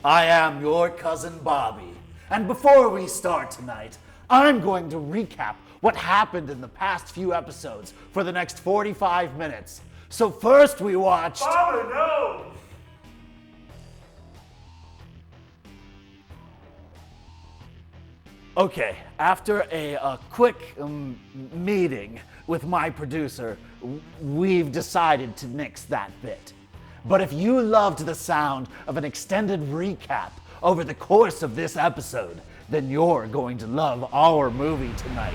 I am your cousin Bobby, and before we start tonight, I'm going to recap what happened in the past few episodes for the next 45 minutes. So first we watched... Bobby, no! Okay, after a quick meeting with my producer, we've decided to nix that bit. But if you loved the sound of an extended recap over the course of this episode, then you're going to love our movie tonight.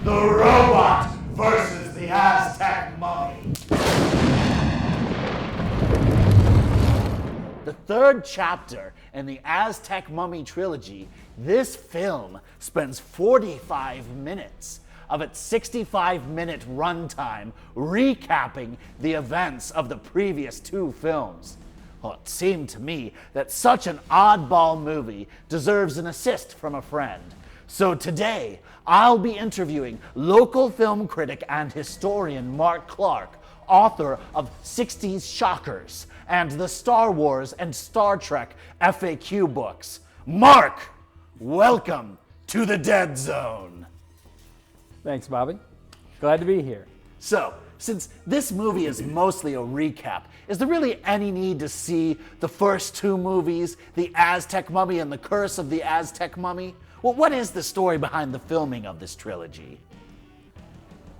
The Robot versus the Aztec Mummy. The third chapter in the Aztec Mummy trilogy, this film spends 45 minutes of its 65-minute runtime recapping the events of the previous two films. Well, it seemed to me that such an oddball movie deserves an assist from a friend. So today, I'll be interviewing local film critic and historian Mark Clark, author of 60s Shockers and the Star Wars and Star Trek FAQ books. Mark, welcome to the Dead Zone. Thanks, Bobby. Glad to be here. So, since this movie is mostly a recap, is there really any need to see the first two movies, The Aztec Mummy and The Curse of the Aztec Mummy? Well, what is the story behind the filming of this trilogy?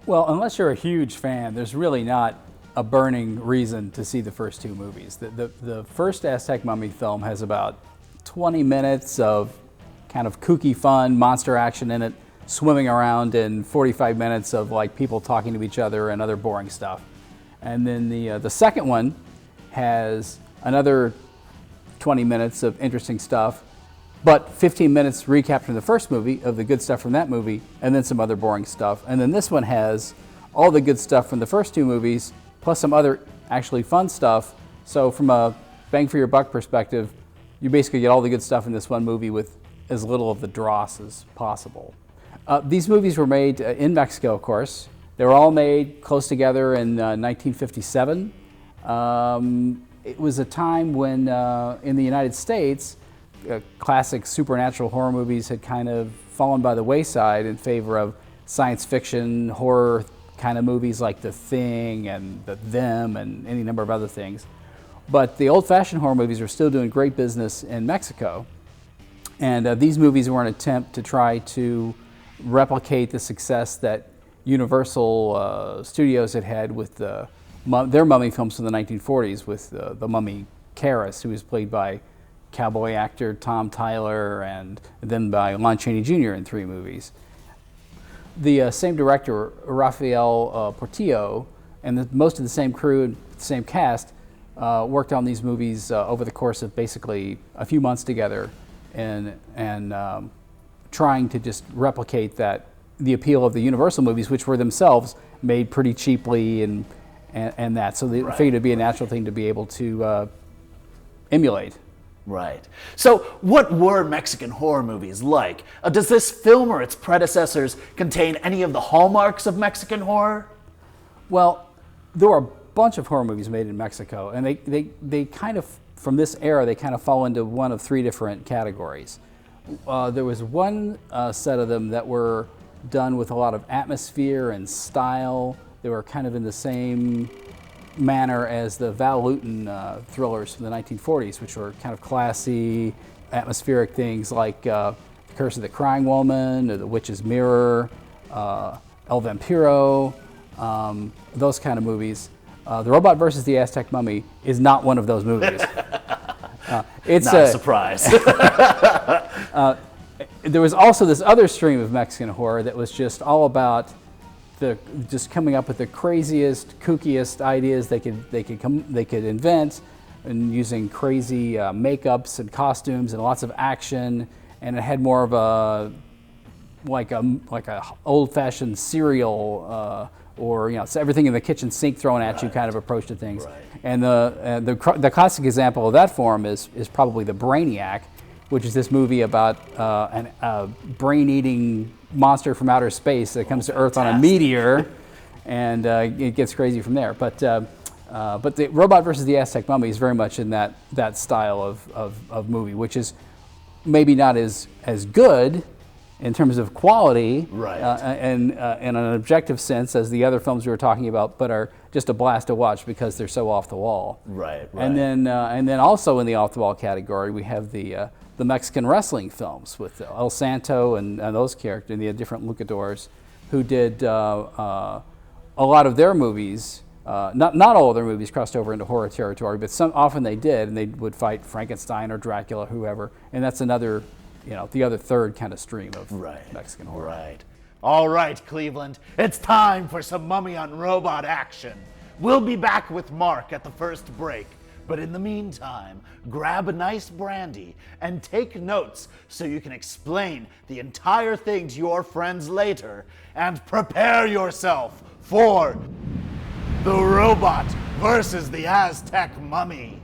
Well, unless you're a huge fan, there's really not a burning reason to see the first two movies. The first Aztec Mummy film has about 20 minutes of kind of kooky fun, monster action in it, swimming around, and 45 minutes of like people talking to each other and other boring stuff. And then the second one has another 20 minutes of interesting stuff, but 15 minutes recap from the first movie of the good stuff from that movie, and then some other boring stuff. And then this one has all the good stuff from the first two movies, plus some other actually fun stuff. So from a bang for your buck perspective, you basically get all the good stuff in this one movie with as little of the dross as possible. These movies were made in Mexico, of course. They were all made close together in 1957. It was a time when, in the United States, classic supernatural horror movies had kind of fallen by the wayside in favor of science fiction, horror kind of movies like The Thing and Them and any number of other things. But the old-fashioned horror movies were still doing great business in Mexico. And these movies were an attempt to try to replicate the success that Universal Studios had had with their mummy films from the 1940s with the mummy Karras, who was played by cowboy actor Tom Tyler and then by Lon Chaney Jr. in 3 movies. The same director, Rafael Portillo, and most of the same crew and same cast worked on these movies over the course of basically a few months together and trying to just replicate the appeal of the Universal movies, which were themselves made pretty cheaply and that. So they figured it'd be a natural thing to be able to emulate. Right. So what were Mexican horror movies like? Does this film or its predecessors contain any of the hallmarks of Mexican horror? Well, there were a bunch of horror movies made in Mexico, and they kind of, from this era, they kind of fall into one of 3 different categories. There was one set of them that were done with a lot of atmosphere and style. They were kind of in the same manner as the Val Lewton thrillers from the 1940s, which were kind of classy, atmospheric things like The Curse of the Crying Woman, or The Witch's Mirror, El Vampiro, those kind of movies. The Robot versus the Aztec Mummy is not one of those movies. It's not a surprise. There was also this other stream of Mexican horror that was just all about just coming up with the craziest, kookiest ideas they could invent, and using crazy makeups and costumes and lots of action, and it had more of a old-fashioned serial or so everything in the kitchen sink thrown at you kind of approach to things. Right. And the classic example of that form is probably the Brainiac, which is this movie about a brain-eating monster from outer space that comes to Earth on a meteor, and it gets crazy from there. But But the Robot versus the Aztec Mummy is very much in that style of movie, which is maybe not as good in terms of quality, Right. And in an objective sense as the other films we were talking about, but are just a blast to watch because they're so off the wall. Right. And then also in the off the wall category, we have the Mexican wrestling films with El Santo and those characters, and the different luchadors who did a lot of their movies. Not all of their movies crossed over into horror territory, but often they did, and they would fight Frankenstein or Dracula, whoever, and that's another, the other third kind of stream of Mexican horror. Right. All right, Cleveland, it's time for some Mummy on Robot action. We'll be back with Mark at the first break, but in the meantime, grab a nice brandy and take notes so you can explain the entire thing to your friends later, and prepare yourself for The Robot versus the Aztec Mummy.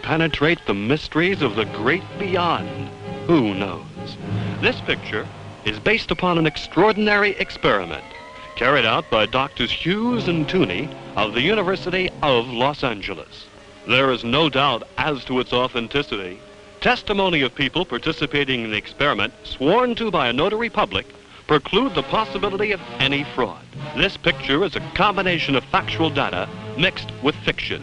Penetrate the mysteries of the great beyond. Who knows? This picture is based upon an extraordinary experiment carried out by Drs. Hughes and Tooney of the University of Los Angeles. There is no doubt as to its authenticity. Testimony of people participating in the experiment, sworn to by a notary public, preclude the possibility of any fraud. This picture is a combination of factual data mixed with fiction.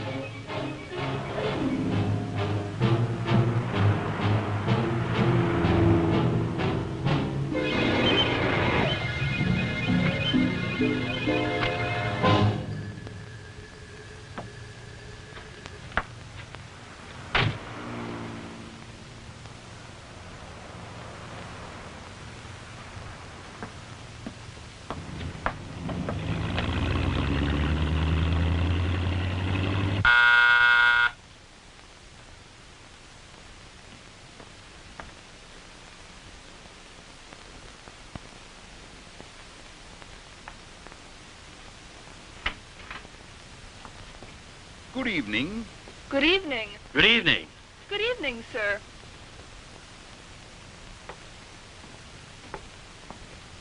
Good evening. Good evening. Good evening. Good evening, sir.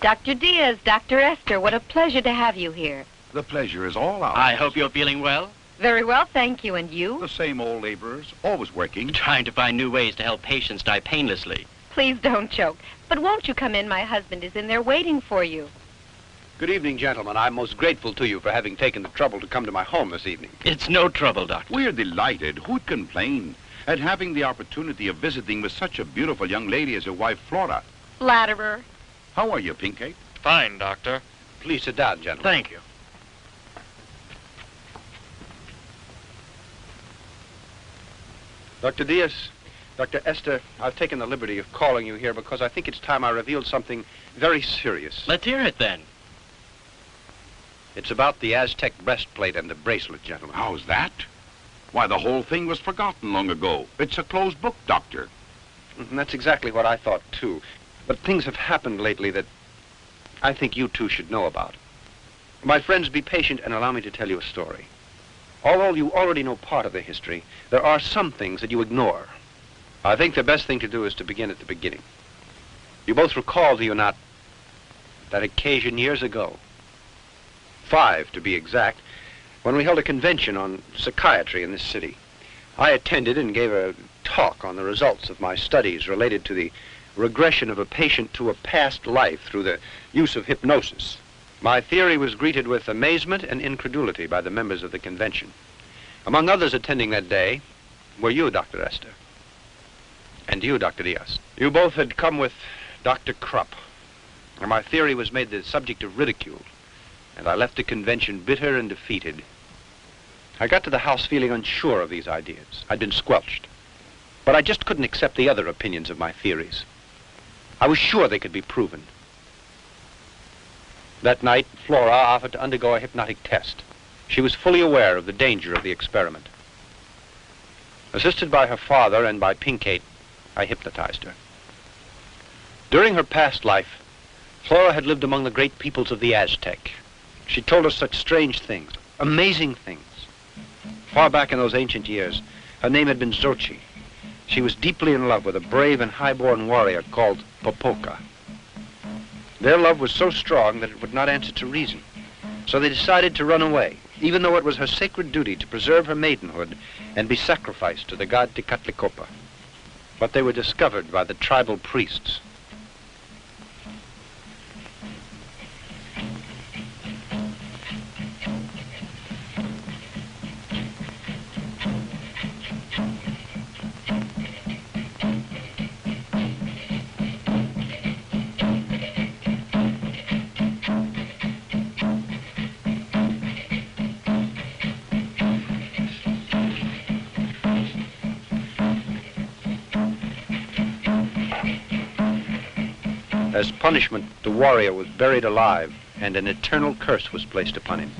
Dr. Diaz, Dr. Esther, what a pleasure to have you here. The pleasure is all ours. I hope you're feeling well. Very well, thank you. And you? The same old laborers, always working. Trying to find new ways to help patients die painlessly. Please don't choke. But won't you come in? My husband is in there waiting for you. Good evening, gentlemen. I'm most grateful to you for having taken the trouble to come to my home this evening. It's no trouble, Doctor. We're delighted. Who'd complain at having the opportunity of visiting with such a beautiful young lady as your wife, Flora? Flatterer. How are you, Pinkett? Fine, Doctor. Please sit down, gentlemen. Thank you. Dr. Diaz, Dr. Esther, I've taken the liberty of calling you here because I think it's time I revealed something very serious. Let's hear it, then. It's about the Aztec breastplate and the bracelet, gentlemen. How's that? Why, the whole thing was forgotten long ago. It's a closed book, Doctor. And that's exactly what I thought, too. But things have happened lately that I think you two should know about. My friends, be patient and allow me to tell you a story. Although you already know part of the history, there are some things that you ignore. I think the best thing to do is to begin at the beginning. You both recall, do you not, that occasion years ago, 5 to be exact, when we held a convention on psychiatry in this city. I attended and gave a talk on the results of my studies related to the regression of a patient to a past life through the use of hypnosis. My theory was greeted with amazement and incredulity by the members of the convention. Among others attending that day were you, Dr. Esther, and you, Dr. Diaz. You both had come with Dr. Krupp, and my theory was made the subject of ridicule, and I left the convention bitter and defeated. I got to the house feeling unsure of these ideas. I'd been squelched, but I just couldn't accept the other opinions of my theories. I was sure they could be proven. That night, Flora offered to undergo a hypnotic test. She was fully aware of the danger of the experiment. Assisted by her father and by Pinkate, I hypnotized her. During her past life, Flora had lived among the great peoples of the Aztec. She told us such strange things, amazing things. Far back in those ancient years, her name had been Xochi. She was deeply in love with a brave and high-born warrior called Popoca. Their love was so strong that it would not answer to reason. So they decided to run away, even though it was her sacred duty to preserve her maidenhood and be sacrificed to the god Tecatlicopa. But they were discovered by the tribal priests. As punishment, the warrior was buried alive, and an eternal curse was placed upon him.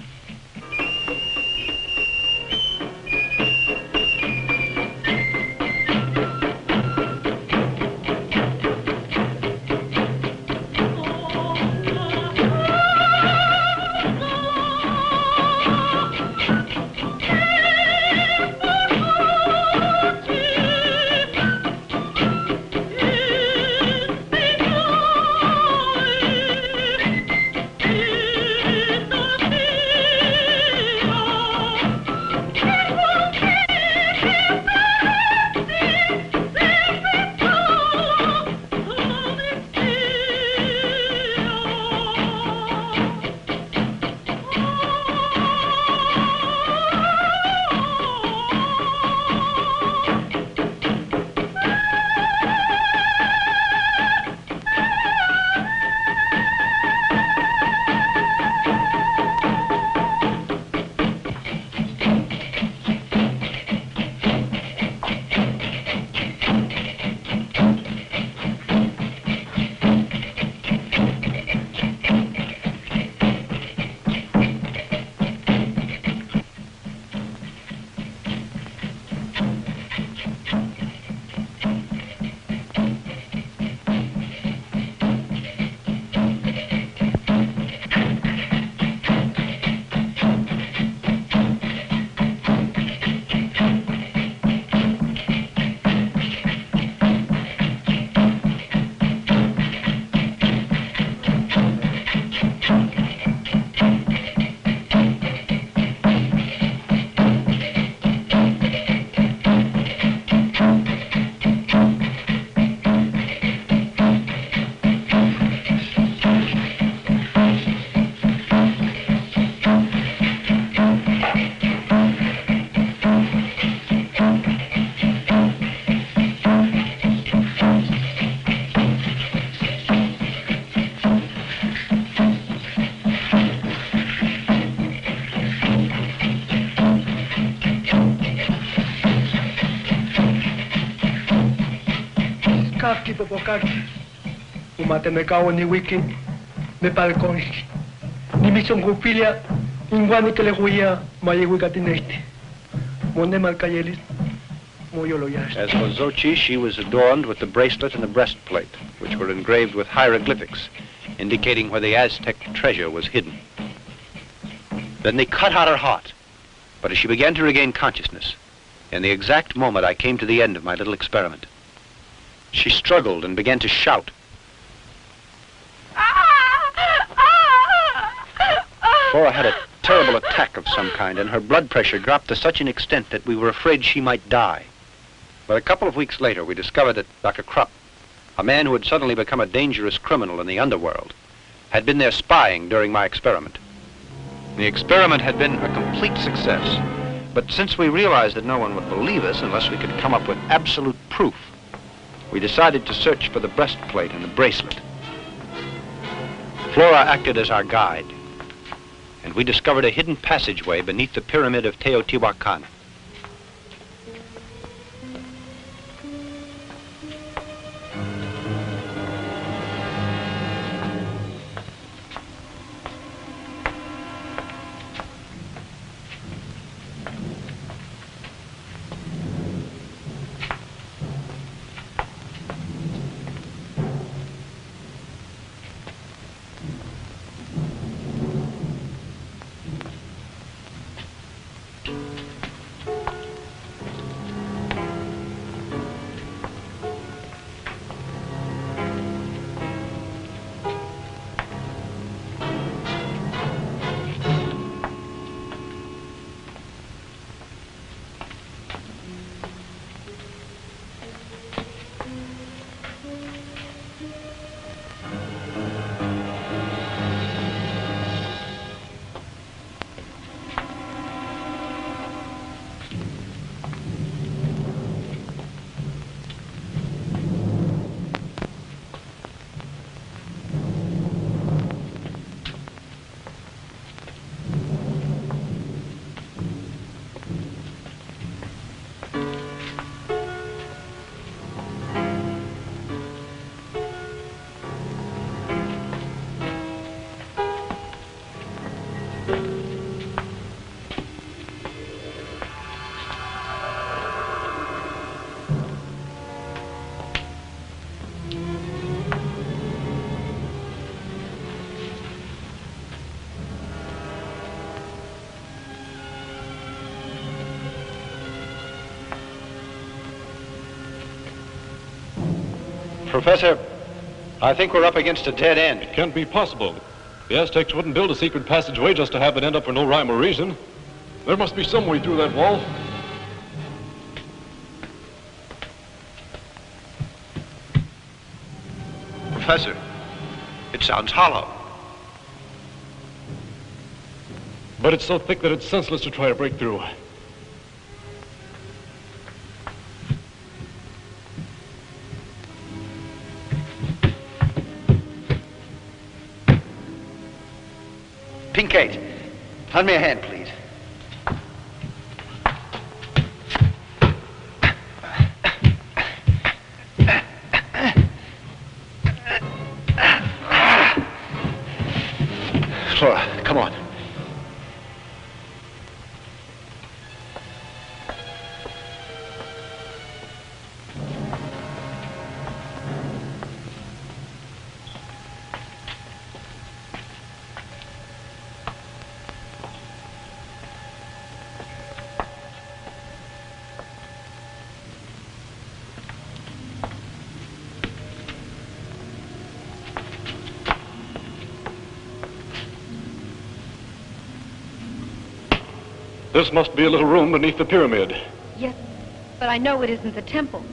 Kaki popokaki. Umate me kawo ni wiki. Me palkoniki. Ni misongupilia. Ingwani que le huía. Maye wikatineste. Monde Malkayelis, Moyoloyash. As for Xochi, she was adorned with the bracelet and the breastplate, which were engraved with hieroglyphics, indicating where the Aztec treasure was hidden. Then they cut out her heart. But as she began to regain consciousness, in the exact moment I came to the end of my little experiment, she struggled and began to shout. Flora had a terrible attack of some kind, and her blood pressure dropped to such an extent that we were afraid she might die. But a couple of weeks later, we discovered that Dr. Krupp, a man who had suddenly become a dangerous criminal in the underworld, had been there spying during my experiment. The experiment had been a complete success, but since we realized that no one would believe us unless we could come up with absolute proof, we decided to search for the breastplate and the bracelet. Flora acted as our guide, and we discovered a hidden passageway beneath the pyramid of Teotihuacan. Professor, I think we're up against a dead end. It can't be possible. The Aztecs wouldn't build a secret passageway just to have it end up for no rhyme or reason. There must be some way through that wall. Professor, it sounds hollow. But it's so thick that it's senseless to try to break through. Pinkate, lend me a hand, please. Flora, come on. This must be a little room beneath the pyramid. Yes, but I know it isn't the temple.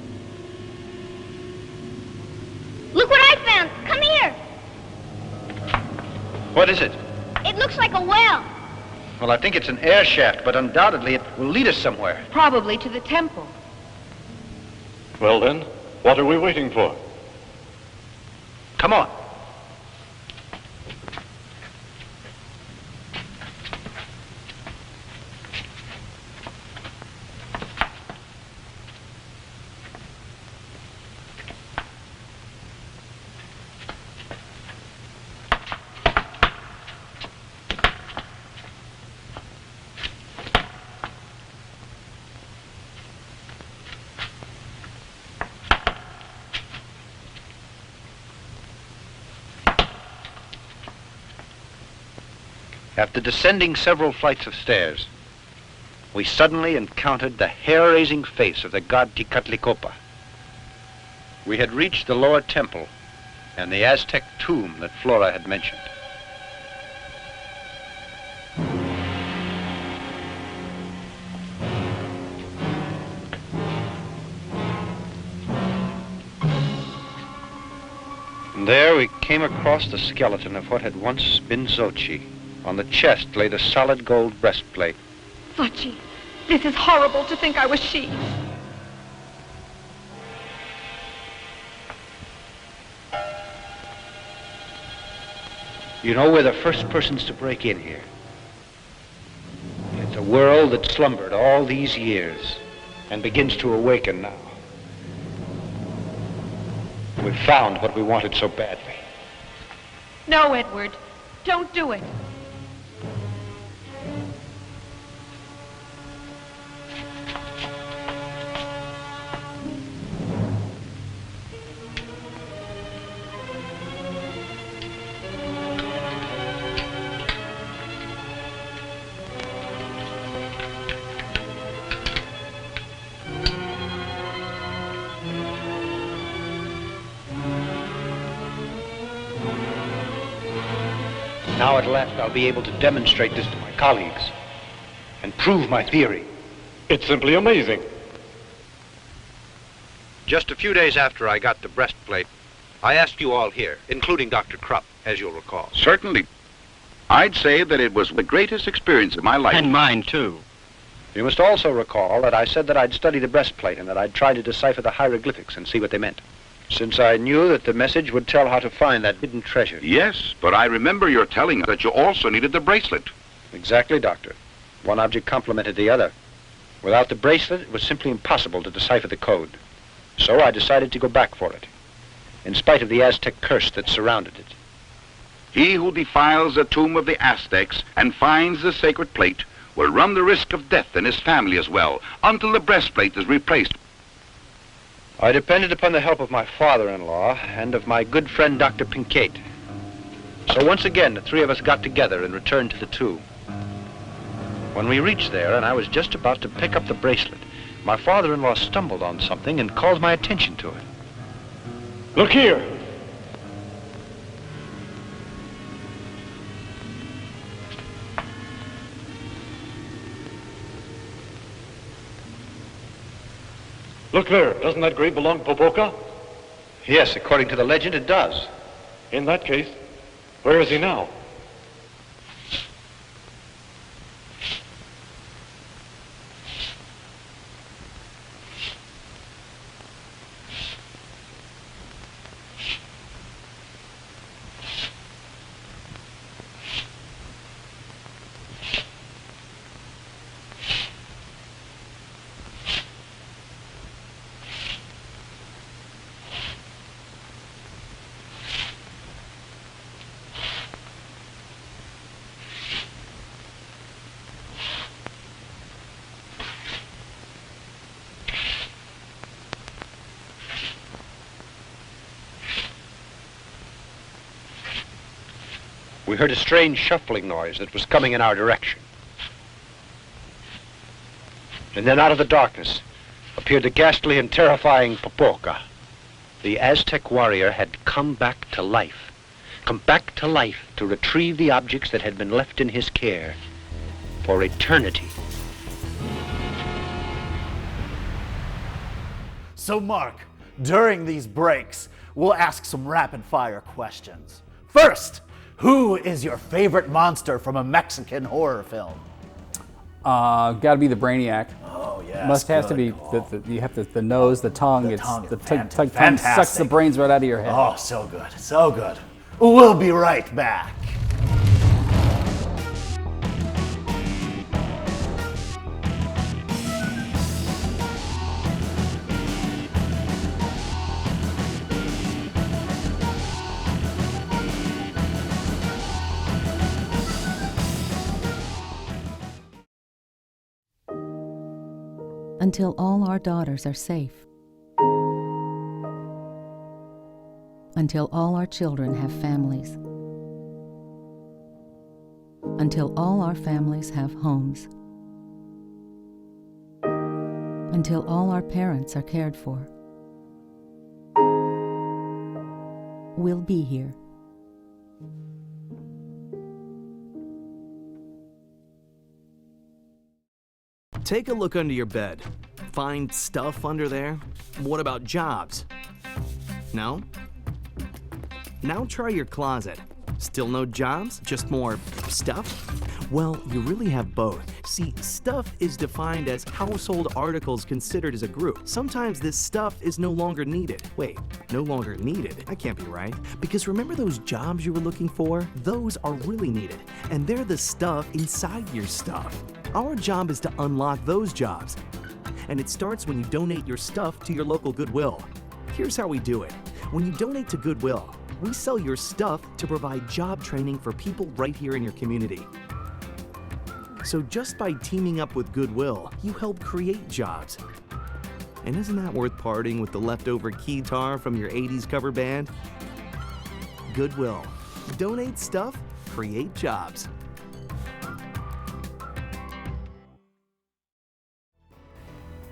Look what I found! Come here! What is it? It looks like a well. Well, I think it's an air shaft, but undoubtedly it will lead us somewhere. Probably to the temple. Well then, what are we waiting for? Come on. After descending several flights of stairs, we suddenly encountered the hair-raising face of the god Tezcatlipoca. We had reached the lower temple and the Aztec tomb that Flora had mentioned. And there we came across the skeleton of what had once been Xochi. On the chest lay the solid gold breastplate. Xochi, this is horrible to think I was she. You know, we're the first persons to break in here. It's a world that slumbered all these years and begins to awaken now. We've found what we wanted so badly. No, Edward, don't do it. Now at last I'll be able to demonstrate this to my colleagues and prove my theory. It's simply amazing. Just a few days after I got the breastplate, I asked you all here, including Dr. Krupp, as you'll recall. Certainly. I'd say that it was the greatest experience of my life. And mine, too. You must also recall that I said that I'd study the breastplate and that I'd try to decipher the hieroglyphics and see what they meant, since I knew that the message would tell how to find that hidden treasure. Yes, but I remember your telling us that you also needed the bracelet. Exactly, Doctor. One object complemented the other. Without the bracelet, it was simply impossible to decipher the code. So I decided to go back for it, in spite of the Aztec curse that surrounded it. He who defiles the tomb of the Aztecs and finds the sacred plate will run the risk of death and his family as well, until the breastplate is replaced. I depended upon the help of my father-in-law and of my good friend Dr. Pincate. So once again, the three of us got together and returned to the tomb. When we reached there and I was just about to pick up the bracelet, my father-in-law stumbled on something and called my attention to it. Look here. Look there. Doesn't that grave belong to Popoca? Yes, according to the legend, it does. In that case, where is he now? We heard a strange shuffling noise that was coming in our direction. And then out of the darkness appeared the ghastly and terrifying Popoca. The Aztec warrior had come back to life. Come back to life to retrieve the objects that had been left in his care for eternity. So, Mark, during these breaks, we'll ask some rapid-fire questions. First, who is your favorite monster from a Mexican horror film? Got to be the Brainiac. Oh, yeah. Has to be you have the nose, the tongue. The tongue sucks the brains right out of your head. Oh, so good, so good. We'll be right back. Until all our daughters are safe. Until all our children have families. until all our families have homes, until all our parents are cared for. We'll be here. Take a look under your bed. Find stuff under there? What about jobs? No? Now try your closet. Still no jobs? Just more stuff? Well, you really have both. See, stuff is defined as household articles considered as a group. Sometimes this stuff is no longer needed. Wait, no longer needed? That can't be right. Because remember those jobs you were looking for? Those are really needed, and they're the stuff inside your stuff. Our job is to unlock those jobs, and it starts when you donate your stuff to your local Goodwill. Here's how we do it. When you donate to Goodwill, we sell your stuff to provide job training for people right here in your community. So just by teaming up with Goodwill, you help create jobs. And isn't that worth parting with the leftover keytar from your 80s cover band? Goodwill. Donate stuff, create jobs.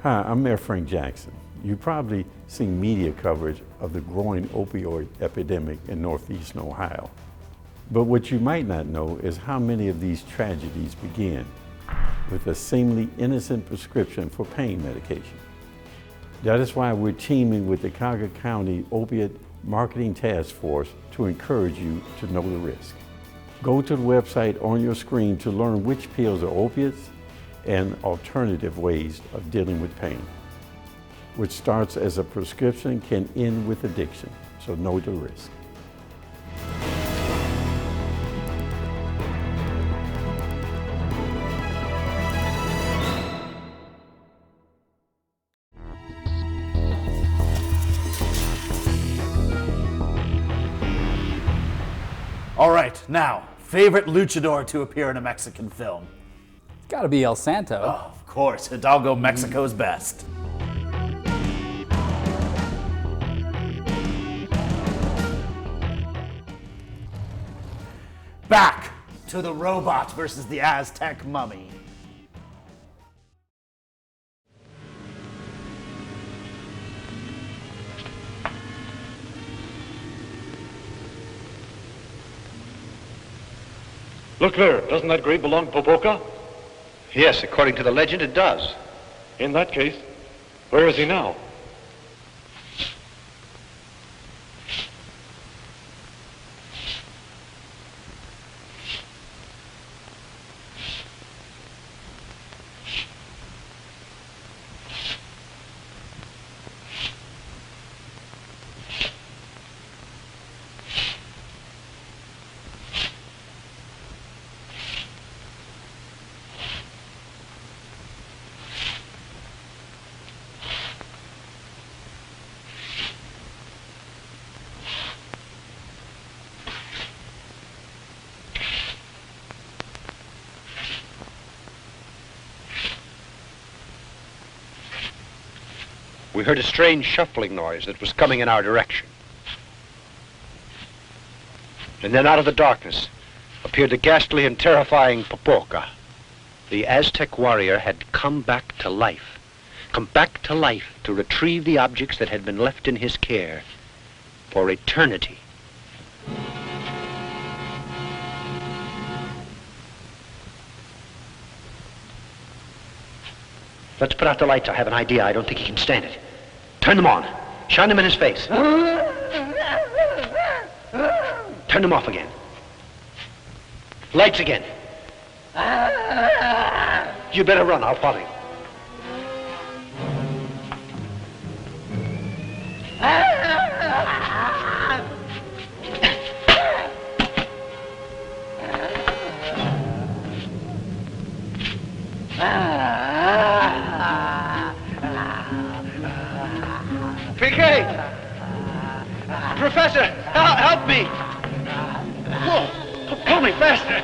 Hi, I'm Mayor Frank Jackson. You've probably seen media coverage of the growing opioid epidemic in northeastern Ohio. But what you might not know is how many of these tragedies begin with a seemingly innocent prescription for pain medication. That is why we're teaming with the Cuyahoga County Opiate Marketing Task Force to encourage you to know the risk. Go to the website on your screen to learn which pills are opiates and alternative ways of dealing with pain. Which starts as a prescription can end with addiction, so know the risk. All right, now, favorite luchador to appear in a Mexican film? Gotta be El Santo. Oh, of course, Hidalgo, Mexico's best. Back to the robot versus the Aztec mummy. Look there, doesn't that grave belong to Popoca? Yes, according to the legend, it does. In that case, where is he now? We heard a strange shuffling noise that was coming in our direction. And then out of the darkness appeared the ghastly and terrifying Popoca. The Aztec warrior had come back to life. Come back to life to retrieve the objects that had been left in his care for eternity. Let's put out the lights. I have an idea. I don't think he can stand it. Turn them on. Shine them in his face. Turn them off again. Lights again. You better run. I'll follow you. PK! Professor, help me! Whoa, pull me faster!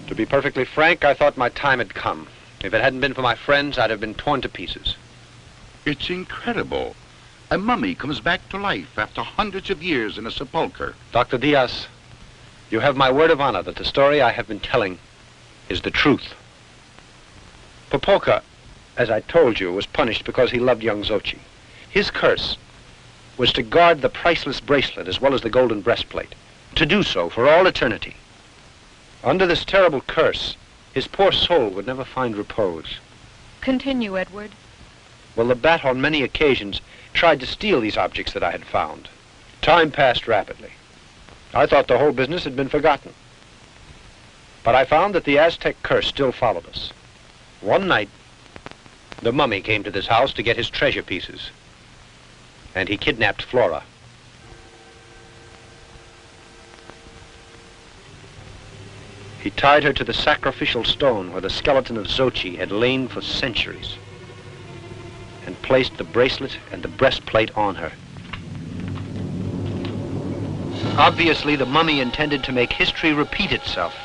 To be perfectly frank, I thought my time had come. If it hadn't been for my friends, I'd have been torn to pieces. It's incredible. A mummy comes back to life after hundreds of years in a sepulcher. Dr. Diaz, you have my word of honor that the story I have been telling is the truth. Popolka, as I told you, was punished because he loved young Xochi. His curse was to guard the priceless bracelet as well as the golden breastplate, to do so for all eternity. Under this terrible curse, his poor soul would never find repose. Continue, Edward. Well, the bat on many occasions tried to steal these objects that I had found. Time passed rapidly. I thought the whole business had been forgotten. But I found that the Aztec curse still followed us. One night, the mummy came to this house to get his treasure pieces. And he kidnapped Flora. He tied her to the sacrificial stone where the skeleton of Xochi had lain for centuries, and placed the bracelet and the breastplate on her. Obviously, the mummy intended to make history repeat itself.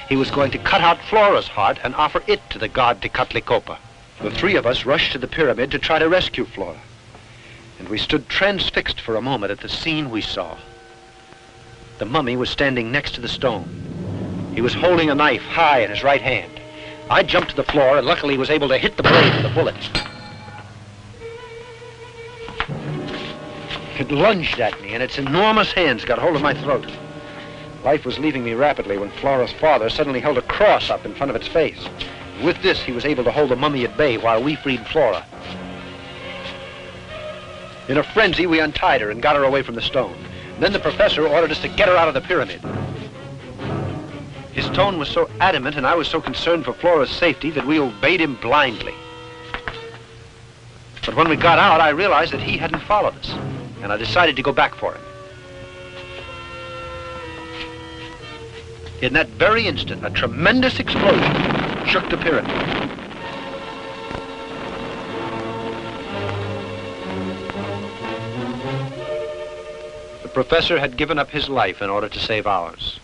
He was going to cut out Flora's heart and offer it to the god Tecatlicopa. The three of us rushed to the pyramid to try to rescue Flora, and we stood transfixed for a moment at the scene we saw. The mummy was standing next to the stone. He was holding a knife high in his right hand. I jumped to the floor and luckily was able to hit the blade with a bullet. It lunged at me, and its enormous hands got hold of my throat. Life was leaving me rapidly when Flora's father suddenly held a cross up in front of its face. With this, he was able to hold the mummy at bay while we freed Flora. In a frenzy, we untied her and got her away from the stone. Then the professor ordered us to get her out of the pyramid. His tone was so adamant and I was so concerned for Flora's safety that we obeyed him blindly. But when we got out, I realized that he hadn't followed us, and I decided to go back for him. In that very instant, a tremendous explosion shook the pyramid. The professor had given up his life in order to save ours.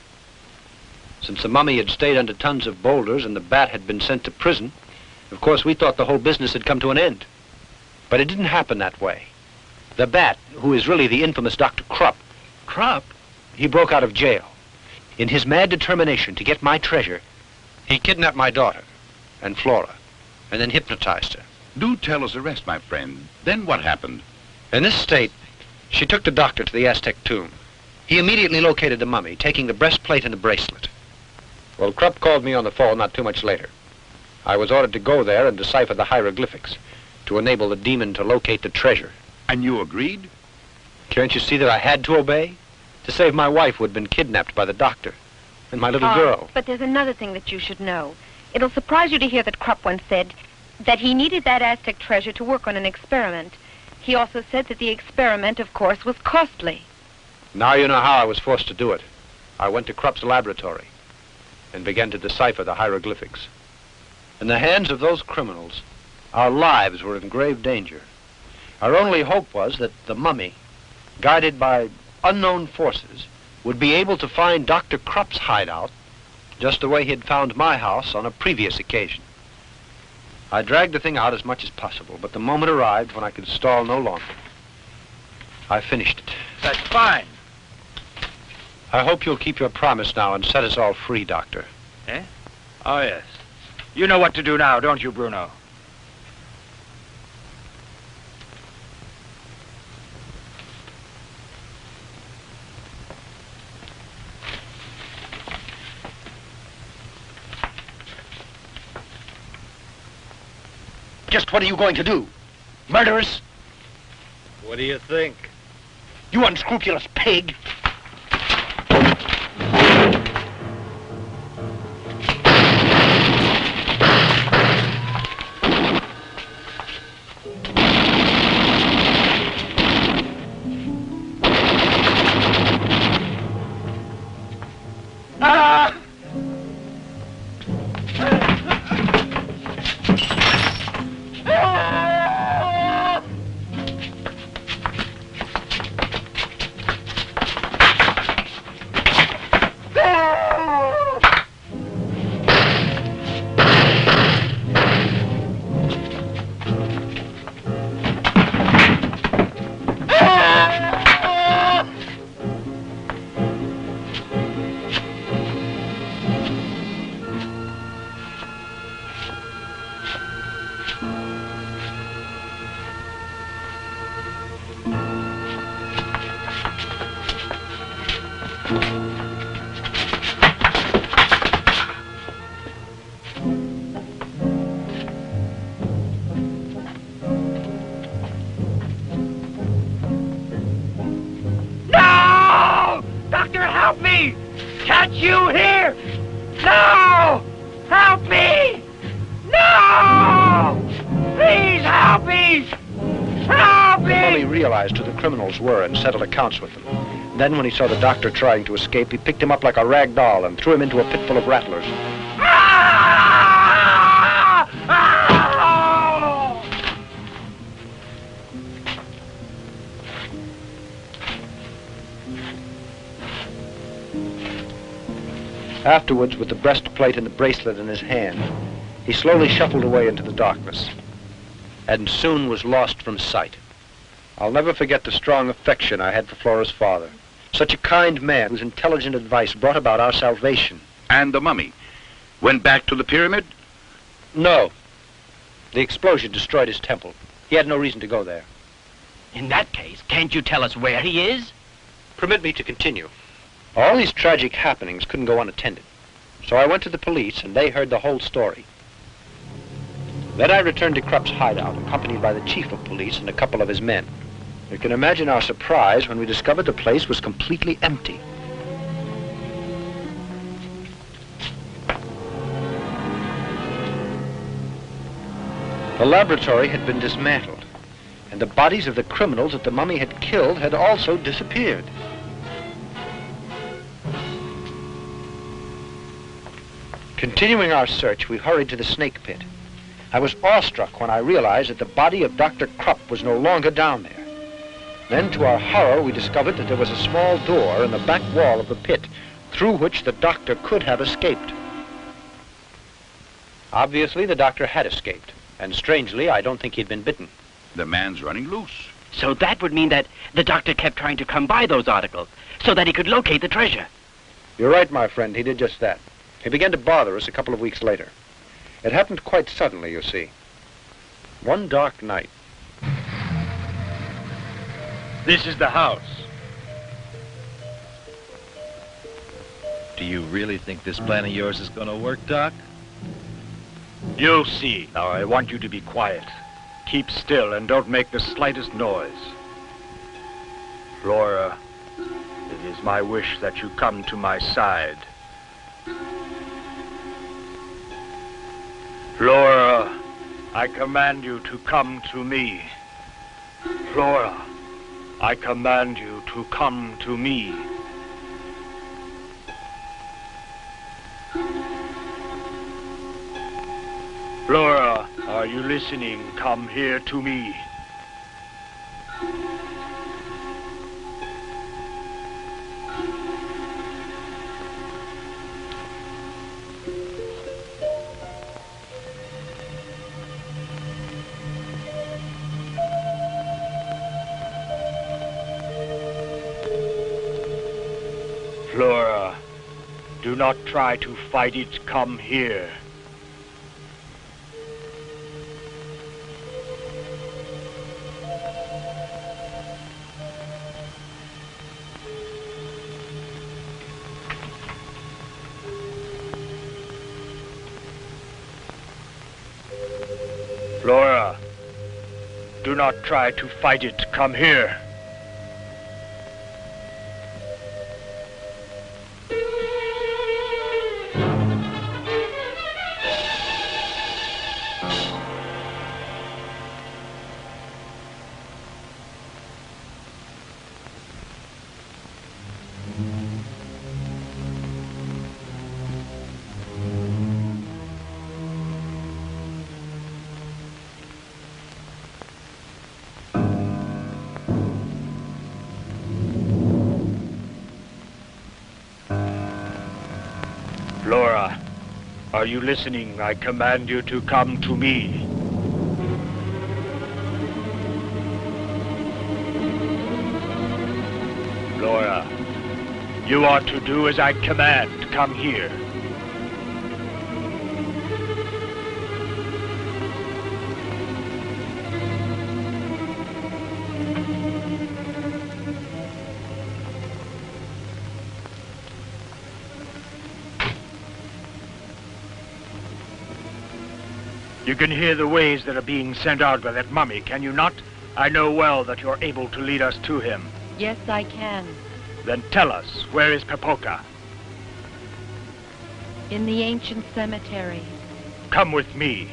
Since the mummy had stayed under tons of boulders and the bat had been sent to prison, of course we thought the whole business had come to an end. But it didn't happen that way. The bat, who is really the infamous Dr. Krupp, he broke out of jail. In his mad determination to get my treasure, he kidnapped my daughter and Flora, and then hypnotized her. Do tell us the rest, my friend. Then what happened? In this state, she took the doctor to the Aztec tomb. He immediately located the mummy, taking the breastplate and the bracelet. Well, Krupp called me on the phone not too much later. I was ordered to go there and decipher the hieroglyphics to enable the demon to locate the treasure. And you agreed? Can't you see that I had to obey? To save my wife who had been kidnapped by the doctor, and my little girl. But there's another thing that you should know. It'll surprise you to hear that Krupp once said that he needed that Aztec treasure to work on an experiment. He also said that the experiment, of course, was costly. Now you know how I was forced to do it. I went to Krupp's laboratory and began to decipher the hieroglyphics. In the hands of those criminals, our lives were in grave danger. Our only hope was that the mummy, guided by unknown forces, would be able to find Dr. Krupp's hideout just the way he had found my house on a previous occasion. I dragged the thing out as much as possible, but the moment arrived when I could stall no longer. I finished it. That's fine. I hope you'll keep your promise now and set us all free, Doctor. Eh? Oh, yes. You know what to do now, don't you, Bruno? Just what are you going to do? Murder us? What do you think? You unscrupulous pig! realized who the criminals were and settled accounts with them. Then, when he saw the doctor trying to escape, he picked him up like a rag doll and threw him into a pit full of rattlers. Afterwards, with the breastplate and the bracelet in his hand, he slowly shuffled away into the darkness and soon was lost from sight. I'll never forget the strong affection I had for Flora's father. Such a kind man whose intelligent advice brought about our salvation. And the mummy went back to the pyramid? No. The explosion destroyed his temple. He had no reason to go there. In that case, can't you tell us where he is? Permit me to continue. All these tragic happenings couldn't go unattended. So I went to the police, and they heard the whole story. Then I returned to Krupp's hideout, accompanied by the chief of police and a couple of his men. You can imagine our surprise when we discovered the place was completely empty. The laboratory had been dismantled, and the bodies of the criminals that the mummy had killed had also disappeared. Continuing our search, we hurried to the snake pit. I was awestruck when I realized that the body of Dr. Krupp was no longer down there. Then, to our horror, we discovered that there was a small door in the back wall of the pit, through which the doctor could have escaped. Obviously, the doctor had escaped, and strangely, I don't think he'd been bitten. The man's running loose. So that would mean that the doctor kept trying to come by those articles, so that he could locate the treasure. You're right, my friend, he did just that. He began to bother us a couple of weeks later. It happened quite suddenly, you see. One dark night. This is the house. Do you really think this plan of yours is gonna work, Doc? You'll see. Now, I want you to be quiet. Keep still and don't make the slightest noise. Flora, it is my wish that you come to my side. Flora, I command you to come to me. Flora, I command you to come to me. Flora, are you listening? Come here to me. Flora, do not try to fight it. Come here. Flora, do not try to fight it. Come here. Flora, are you listening? I command you to come to me. Flora, you ought to do as I command. Come here. You can hear the waves that are being sent out by that mummy, can you not? I know well that you're able to lead us to him. Yes, I can. Then tell us, where is Pepoka? In the ancient cemetery. Come with me.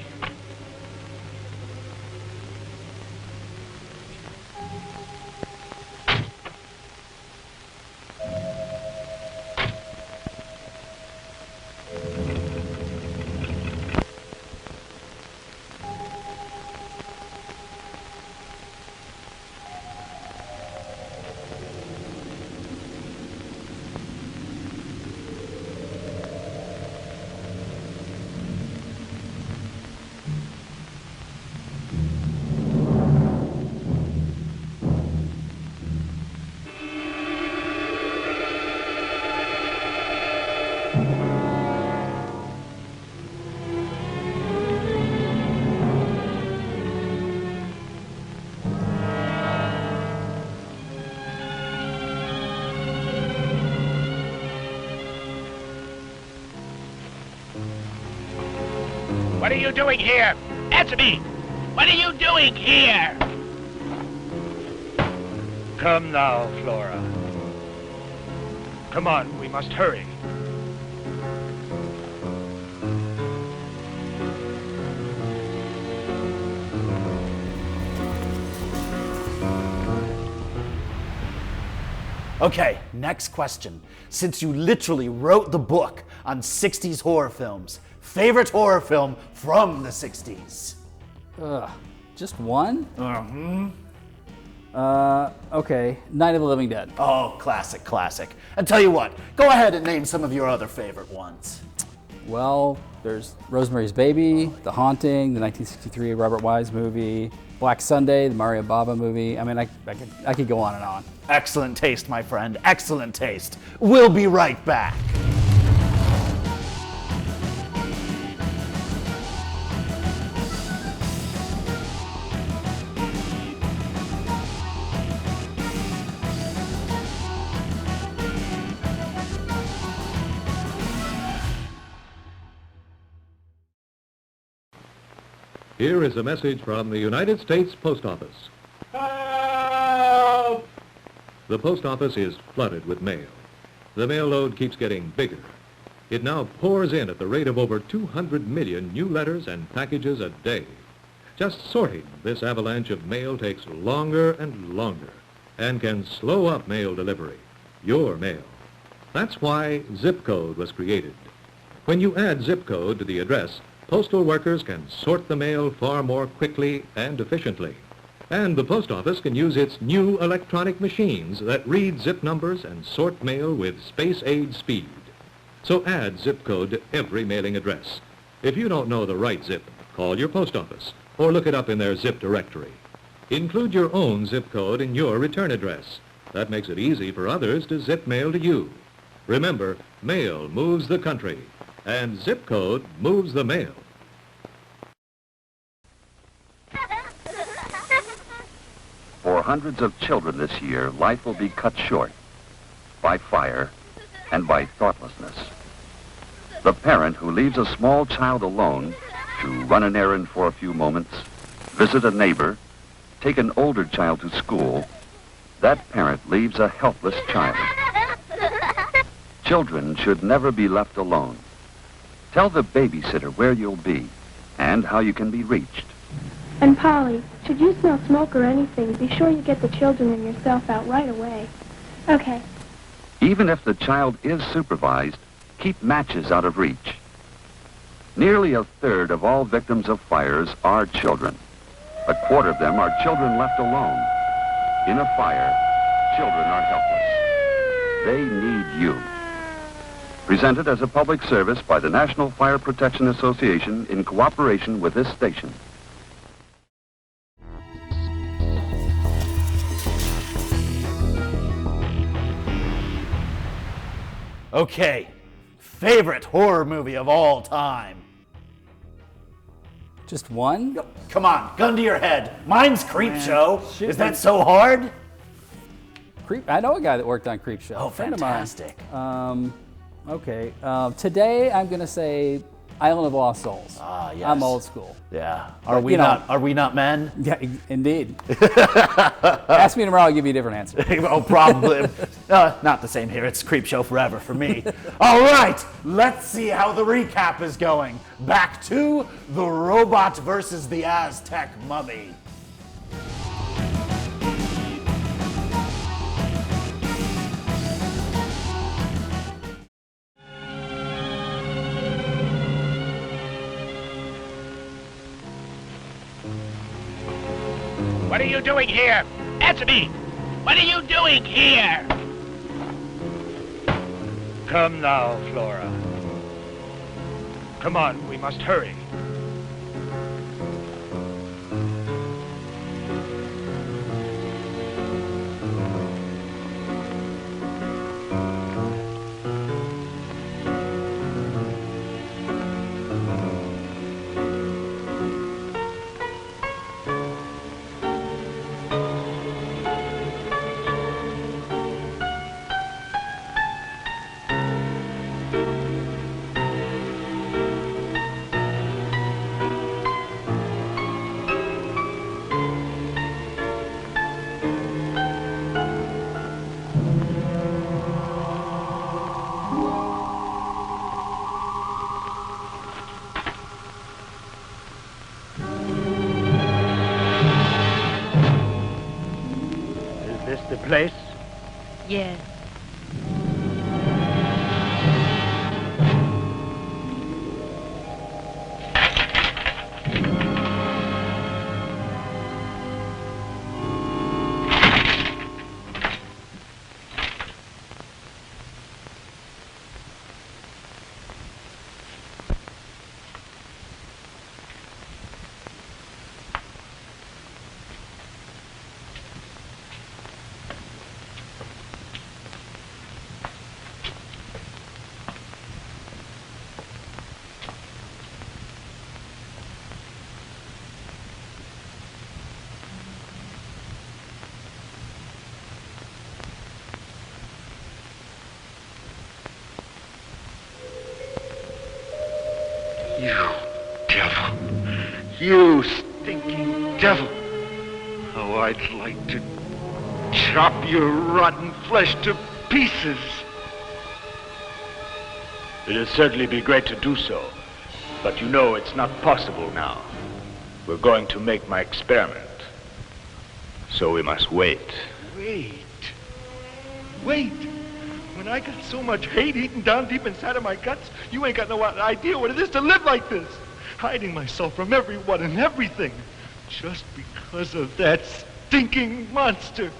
What are you doing here? Answer me! What are you doing here? Come now, Flora. Come on, we must hurry. Okay, next question. Since you literally wrote the book on 60s horror films, favorite horror film from the 60s? Just one? Mm-hmm. Okay, Night of the Living Dead. Oh, classic, classic. And tell you what, go ahead and name some of your other favorite ones. Well, there's Rosemary's Baby, The Haunting, the 1963 Robert Wise movie, Black Sunday, the Mario Bava movie. I mean, I could go on and on. Excellent taste, my friend. Excellent taste. We'll be right back. Here is a message from the United States Post Office. Help! The post office is flooded with mail. The mail load keeps getting bigger. It now pours in at the rate of over 200 million new letters and packages a day. Just sorting this avalanche of mail takes longer and longer and can slow up mail delivery, your mail. That's why zip code was created. When you add zip code to the address, postal workers can sort the mail far more quickly and efficiently. And the post office can use its new electronic machines that read zip numbers and sort mail with space-age speed. So add zip code to every mailing address. If you don't know the right zip, call your post office or look it up in their zip directory. Include your own zip code in your return address. That makes it easy for others to zip mail to you. Remember, mail moves the country, and zip code moves the mail. For hundreds of children this year, life will be cut short by fire and by thoughtlessness. The parent who leaves a small child alone to run an errand for a few moments, visit a neighbor, take an older child to school, that parent leaves a helpless child. Children should never be left alone. Tell the babysitter where you'll be and how you can be reached. And Polly, should you smell smoke or anything, be sure you get the children and yourself out right away. Okay. Even if the child is supervised, keep matches out of reach. Nearly a third of all victims of fires are children. A quarter of them are children left alone. In a fire, children are helpless. They need you. Presented as a public service by the National Fire Protection Association in cooperation with this station. Okay, favorite horror movie of all time? Just one? Come on, gun to your head. Mine's Creepshow. Is that so hard? I know a guy that worked on Creepshow. Oh, fantastic. Okay, today I'm gonna say Island of Lost Souls. Ah, yes. I'm old school. Yeah. Are we not men? Yeah, indeed. Ask me tomorrow, I'll give you a different answer. Oh, probably. Not the same here. It's Creepshow forever for me. All right, let's see how the recap is going. Back to the robot versus the Aztec mummy. What are you doing here? Answer me! What are you doing here? Come now, Flora. Come on, we must hurry. place? Yes. You devil. You stinking devil. Oh, I'd like to chop your rotten flesh to pieces. It'd certainly be great to do so, but you know it's not possible now. We're going to make my experiment. So we must wait. Wait. Wait. When I got so much hate eaten down deep inside of my guts, you ain't got no idea what it is to live like this. Hiding myself from everyone and everything. Just because of that stinking monster.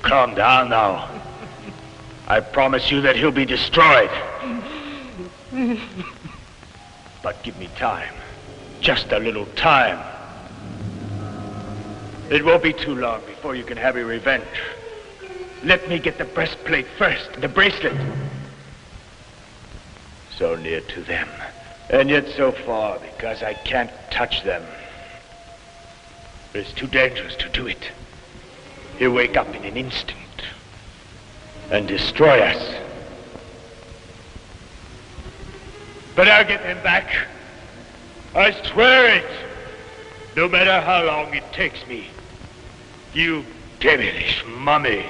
Calm down now. I promise you that he'll be destroyed. But give me time. Just a little time. It won't be too long before you can have your revenge. Let me get the breastplate first, the bracelet. So near to them, and yet so far because I can't touch them. It's too dangerous to do it. He'll wake up in an instant and destroy us. But I'll get them back. I swear it. No matter how long it takes me. You devilish mummy.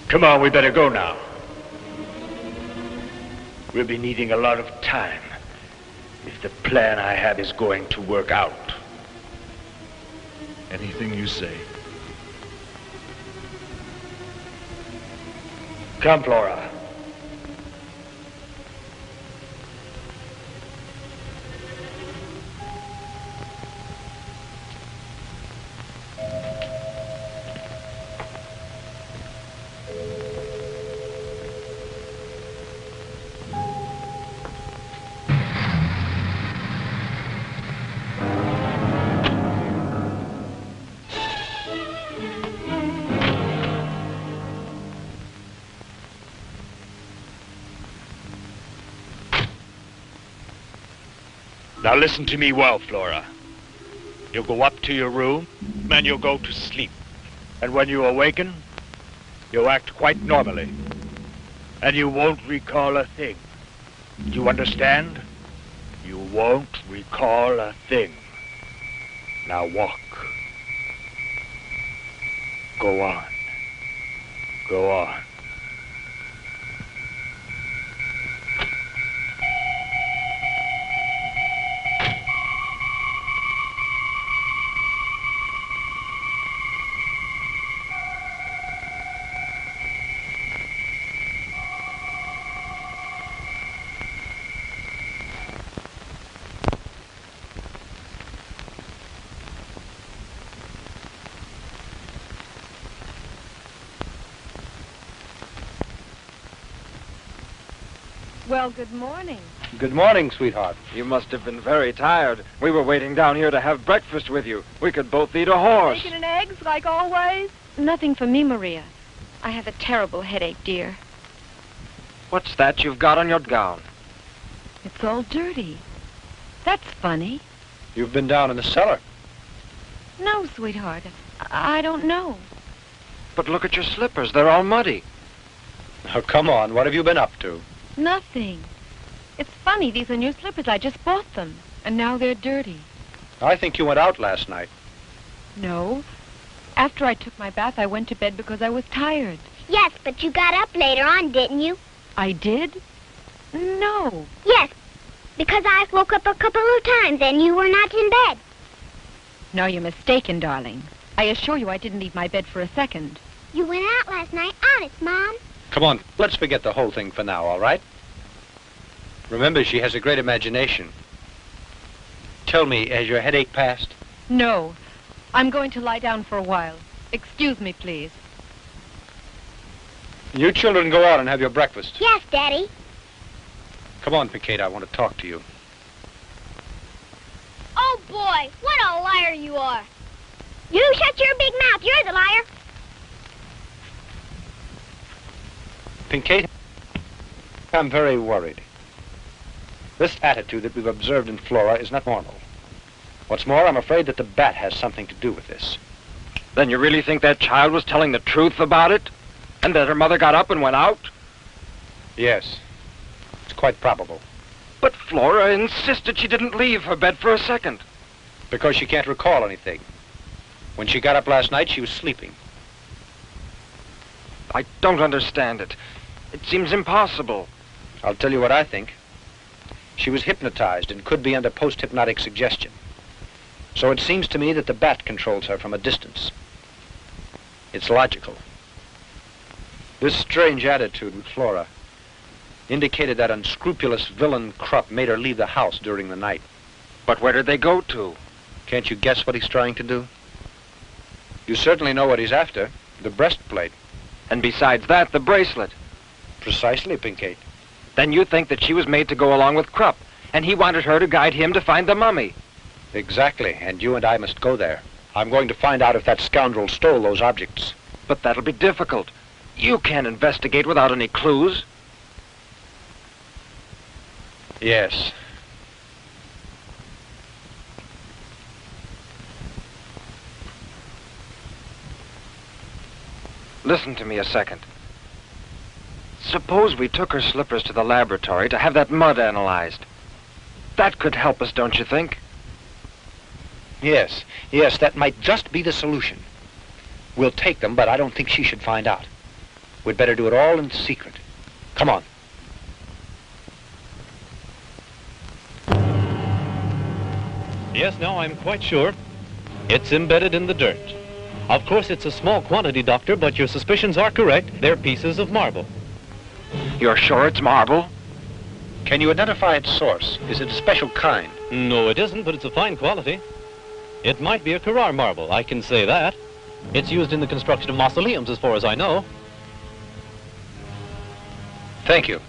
Come on, we better go now. We'll be needing a lot of time if the plan I have is going to work out. Anything you say. Come, Flora. Now listen to me well, Flora. You'll go up to your room, and you'll go to sleep. And when you awaken, you'll act quite normally. And you won't recall a thing. Do you understand? You won't recall a thing. Now walk. Go on. Go on. Well, good morning. Good morning, sweetheart. You must have been very tired. We were waiting down here to have breakfast with you. We could both eat a horse. Bacon and eggs, like always? Nothing for me, Maria. I have a terrible headache, dear. What's that you've got on your gown? It's all dirty. That's funny. You've been down in the cellar. No, sweetheart. I don't know. But look at your slippers. They're all muddy. Now, come on. What have you been up to? Nothing. It's funny. These are new slippers. I just bought them. And now they're dirty. I think you went out last night. No. After I took my bath, I went to bed because I was tired. Yes, but you got up later on, didn't you? I did? No. Yes. Because I woke up a couple of times and you were not in bed. No, you're mistaken, darling. I assure you I didn't leave my bed for a second. You went out last night. Honest, Mom. Come on, let's forget the whole thing for now, all right? Remember, she has a great imagination. Tell me, has your headache passed? No. I'm going to lie down for a while. Excuse me, please. You children go out and have your breakfast. Yes, Daddy. Come on, Piquet, I want to talk to you. Oh, boy, what a liar you are. You shut your big mouth. You're the liar. Piquet, I'm very worried. This attitude that we've observed in Flora is not normal. What's more, I'm afraid that the bat has something to do with this. Then you really think that child was telling the truth about it? And that her mother got up and went out? Yes. It's quite probable. But Flora insisted she didn't leave her bed for a second. Because she can't recall anything. When she got up last night, she was sleeping. I don't understand it. It seems impossible. I'll tell you what I think. She was hypnotized and could be under post-hypnotic suggestion. So it seems to me that the bat controls her from a distance. It's logical. This strange attitude with Flora indicated that unscrupulous villain Krupp made her leave the house during the night. But where did they go to? Can't you guess what he's trying to do? You certainly know what he's after, the breastplate. And besides that, the bracelet. Precisely, Pinkate. Then you think that she was made to go along with Krupp, and he wanted her to guide him to find the mummy. Exactly, and you and I must go there. I'm going to find out if that scoundrel stole those objects. But that'll be difficult. You can't investigate without any clues. Yes. Listen to me a second. Suppose we took her slippers to the laboratory to have that mud analyzed. That could help us, don't you think? Yes, that might just be the solution. We'll take them, but I don't think she should find out. We'd better do it all in secret. Come on. Yes, now I'm quite sure. It's embedded in the dirt. Of course, it's a small quantity, Doctor, but your suspicions are correct. They're pieces of marble. You're sure it's marble? Can you identify its source? Is it a special kind? No, it isn't, but it's a fine quality. It might be a Carrara marble, I can say that. It's used in the construction of mausoleums, as far as I know. Thank you.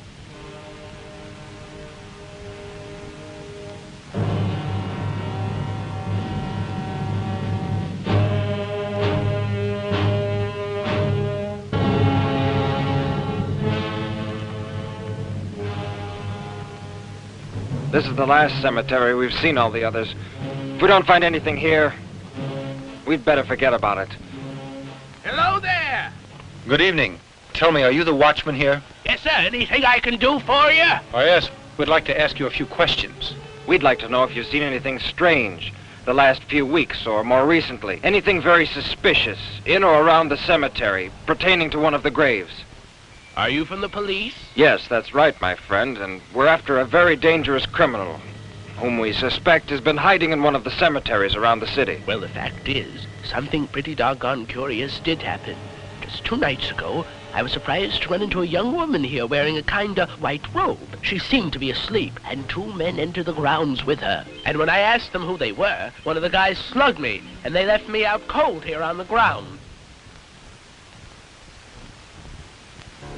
This is the last cemetery. We've seen all the others. If we don't find anything here, we'd better forget about it. Hello there! Good evening. Tell me, are you the watchman here? Yes, sir. Anything I can do for you? Oh, yes. We'd like to ask you a few questions. We'd like to know if you've seen anything strange the last few weeks or more recently. Anything very suspicious in or around the cemetery pertaining to one of the graves. Are you from the police? Yes, that's right, my friend, and we're after a very dangerous criminal whom we suspect has been hiding in one of the cemeteries around the city. Well, the fact is, something pretty doggone curious did happen. Just 2 nights ago, I was surprised to run into a young woman here wearing a kind of white robe. She seemed to be asleep, and 2 men entered the grounds with her. And when I asked them who they were, one of the guys slugged me, and they left me out cold here on the ground.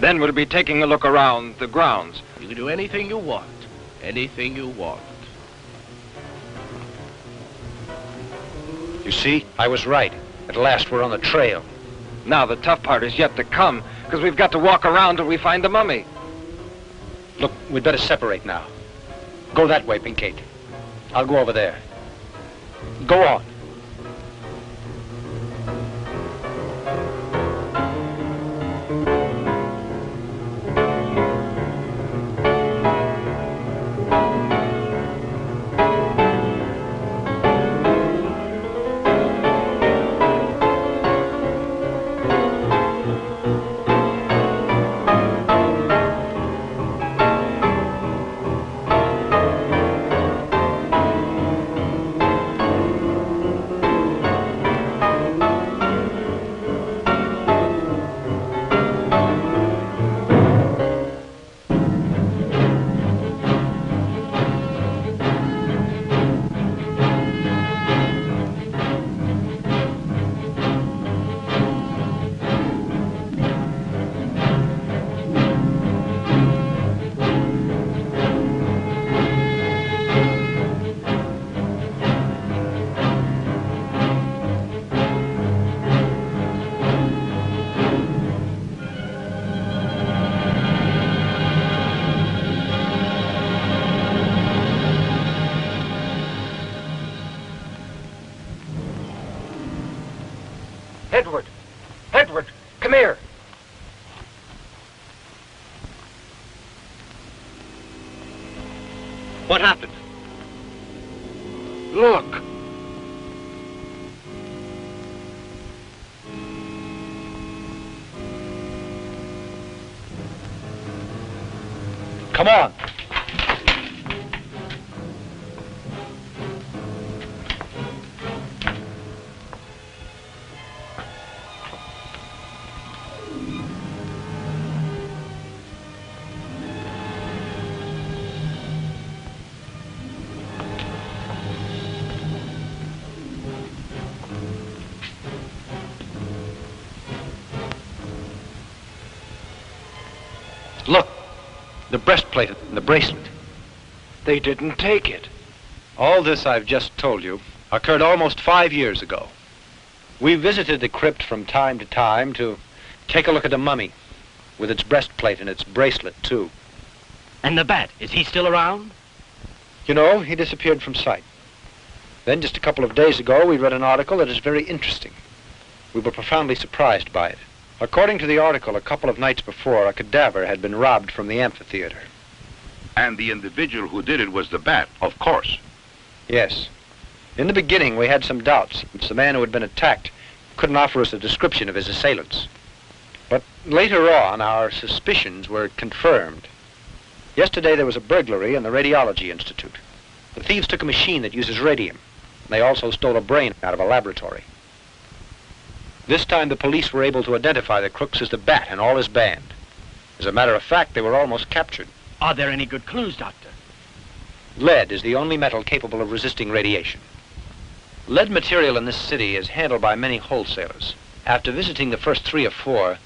Then we'll be taking a look around the grounds. You can do anything you want. Anything you want. You see, I was right. At last we're on the trail. Now the tough part is yet to come, because we've got to walk around till we find the mummy. Look, we'd better separate now. Go that way, Pinkate. I'll go over there. Go on. Come on. Look, the breastplate and the bracelet. They didn't take it. All this I've just told you occurred almost 5 years ago. We visited the crypt from time to time to take a look at the mummy, with its breastplate and its bracelet, too. And the bat, is he still around? You know, he disappeared from sight. Then, just a couple of days ago, we read an article that is very interesting. We were profoundly surprised by it. According to the article, a couple of nights before, a cadaver had been robbed from the amphitheater. And the individual who did it was the bat, of course. Yes. In the beginning, we had some doubts. The man who had been attacked couldn't offer us a description of his assailants. But later on, our suspicions were confirmed. Yesterday, there was a burglary in the Radiology Institute. The thieves took a machine that uses radium. They also stole a brain out of a laboratory. This time, the police were able to identify the crooks as the bat and all his band. As a matter of fact, they were almost captured. Are there any good clues, Doctor? Lead is the only metal capable of resisting radiation. Lead material in this city is handled by many wholesalers. After visiting the first 3 or 4...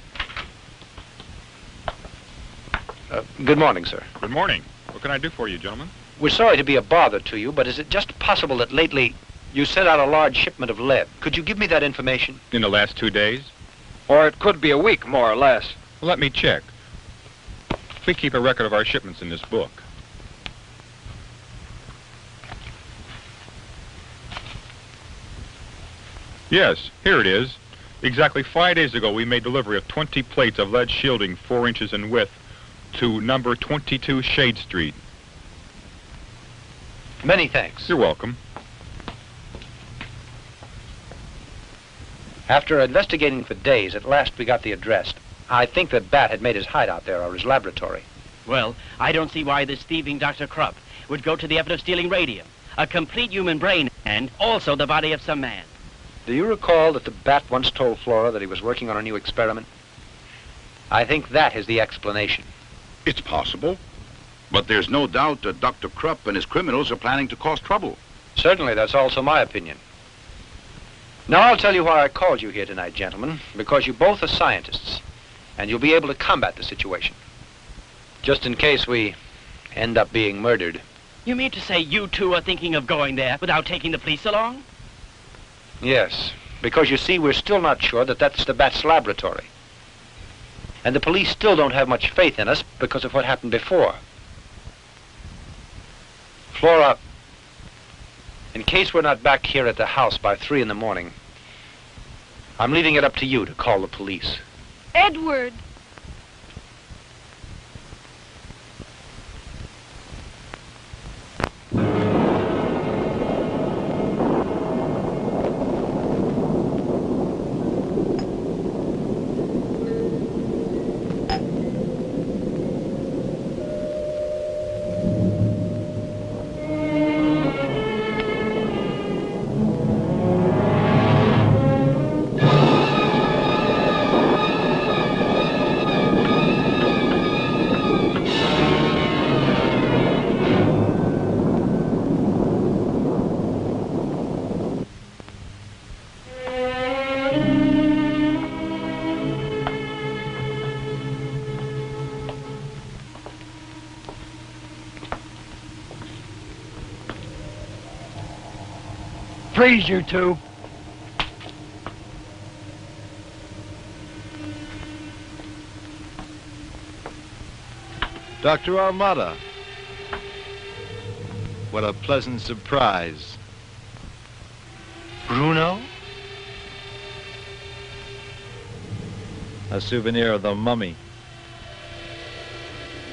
good morning, sir. Good morning. What can I do for you, gentlemen? We're sorry to be a bother to you, but is it just possible that lately you sent out a large shipment of lead? Could you give me that information? In the last 2 days? Or it could be a week, more or less. Well, let me check. We keep a record of our shipments in this book. Yes, here it is. Exactly 5 days ago, we made delivery of 20 plates of lead shielding 4 inches in width to number 22 Shade Street. Many thanks. You're welcome. After investigating for days, at last we got the address. I think that Bat had made his hideout there, or his laboratory. Well, I don't see why this thieving Dr. Krupp would go to the effort of stealing radium, a complete human brain, and also the body of some man. Do you recall that the Bat once told Flora that he was working on a new experiment? I think that is the explanation. It's possible. But there's no doubt that Dr. Krupp and his criminals are planning to cause trouble. Certainly, that's also my opinion. Now, I'll tell you why I called you here tonight, gentlemen. Because you both are scientists, and you'll be able to combat the situation. Just in case we end up being murdered. You mean to say you two are thinking of going there without taking the police along? Yes, because you see, we're still not sure that that's the Bat's laboratory. And the police still don't have much faith in us because of what happened before. Flora, in case we're not back here at the house by 3 in the morning, I'm leaving it up to you to call the police. Edward. Freeze, you two. Dr. Armada. What a pleasant surprise. Bruno? A souvenir of the mummy.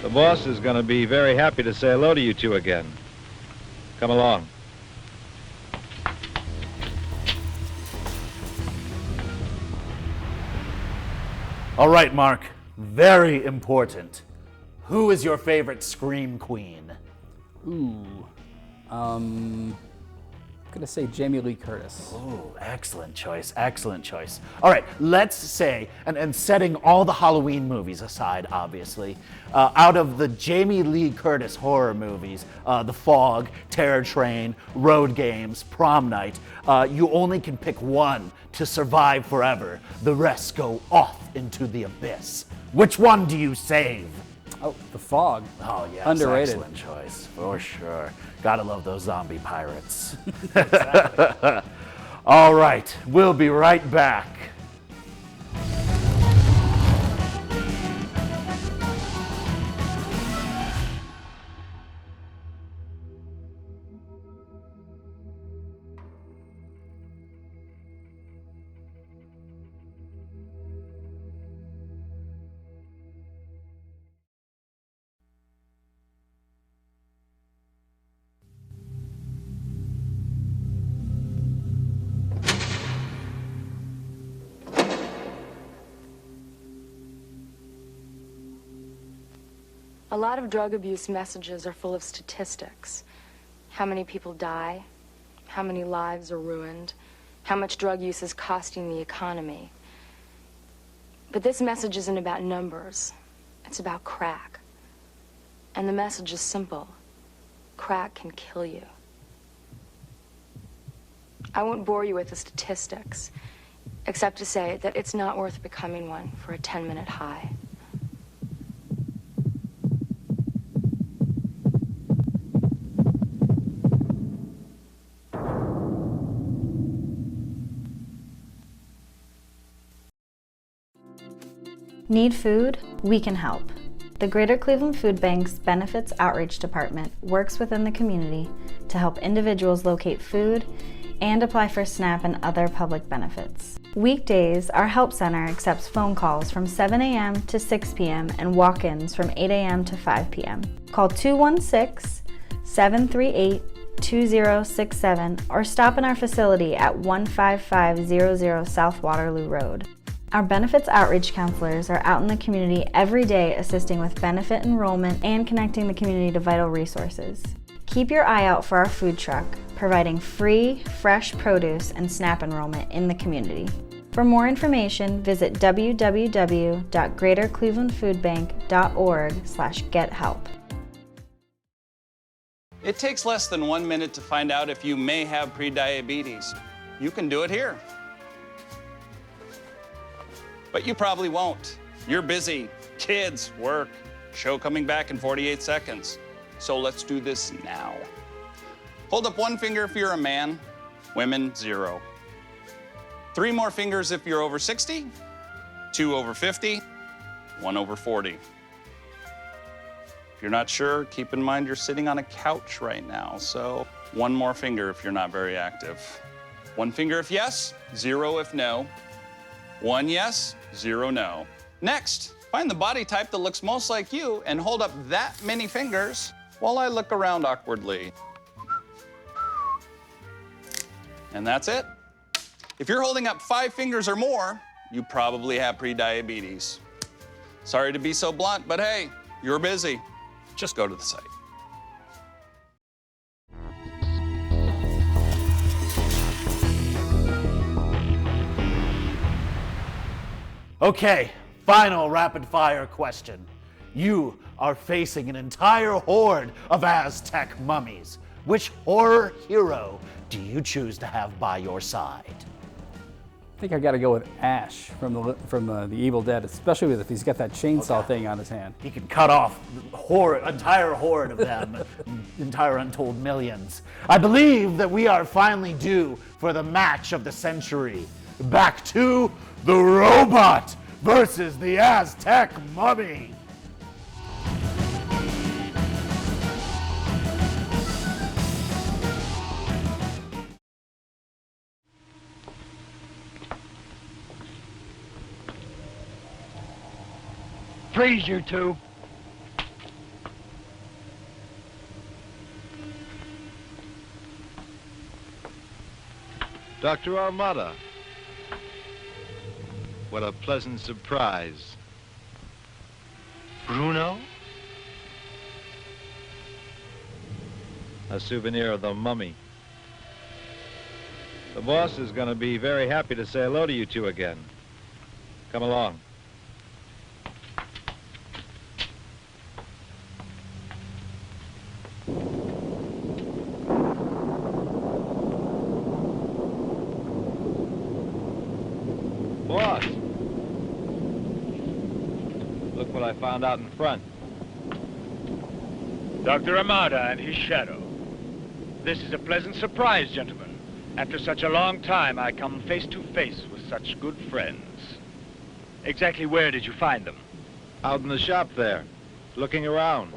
The boss is going to be very happy to say hello to you two again. Come along. All right, Mark. Very important. Who is your favorite Scream Queen? Ooh. I'm gonna say Jamie Lee Curtis. Oh, excellent choice, excellent choice. All right, let's say, and setting all the Halloween movies aside, obviously, out of the Jamie Lee Curtis horror movies, The Fog, Terror Train, Road Games, Prom Night, you only can pick one to survive forever. The rest go off into the abyss. Which one do you save? Oh, The Fog. Oh, yes, Underrated. Excellent choice, for sure. Gotta love those zombie pirates. All right, we'll be right back. A lot of drug abuse messages are full of statistics. How many people die, how many lives are ruined, how much drug use is costing the economy. But this message isn't about numbers. It's about crack. And the message is simple. Crack can kill you. I won't bore you with the statistics, except to say that it's not worth becoming one for a 10-minute high. Need food? We can help. The Greater Cleveland Food Bank's Benefits Outreach Department works within the community to help individuals locate food and apply for SNAP and other public benefits. Weekdays, our help center accepts phone calls from 7 a.m. to 6 p.m. and walk-ins from 8 a.m. to 5 p.m. Call 216-738-2067 or stop in our facility at 15500 South Waterloo Road. Our benefits outreach counselors are out in the community every day assisting with benefit enrollment and connecting the community to vital resources. Keep your eye out for our food truck, providing free, fresh produce and SNAP enrollment in the community. For more information, visit www.greaterclevelandfoodbank.org/gethelp. It takes less than 1 minute to find out if you may have prediabetes. You can do it here. But you probably won't. You're busy. Kids, work, show coming back in 48 seconds. So let's do this now. Hold up one finger if you're a man, women, 0. 3 more fingers if you're over 60, 2 over 50, 1 over 40. If you're not sure, keep in mind you're sitting on a couch right now, so 1 more finger if you're not very active. 1 finger if yes, 0 if no. 1 yes, 0 no. Next, find the body type that looks most like you and hold up that many fingers while I look around awkwardly. And that's it. If you're holding up 5 fingers or more, you probably have prediabetes. Sorry to be so blunt, but hey, you're busy. Just go to the site. Okay, final rapid fire question. You are facing an entire horde of Aztec mummies. Which horror hero do you choose to have by your side? I think I got to go with Ash from the Evil Dead, especially if he's got that chainsaw thing on his hand. He can cut off entire horde of them, entire untold millions. I believe that we are finally due for the match of the century. Back to the robot versus the Aztec mummy. Freeze, you two. Dr. Armada. What a pleasant surprise. Bruno? A souvenir of the mummy. The boss is going to be very happy to say hello to you two again. Come along. Boss! Look what I found out in front. Dr. Amada and his shadow. This is a pleasant surprise, gentlemen. After such a long time, I come face to face with such good friends. Exactly where did you find them? Out in the shop there, looking around.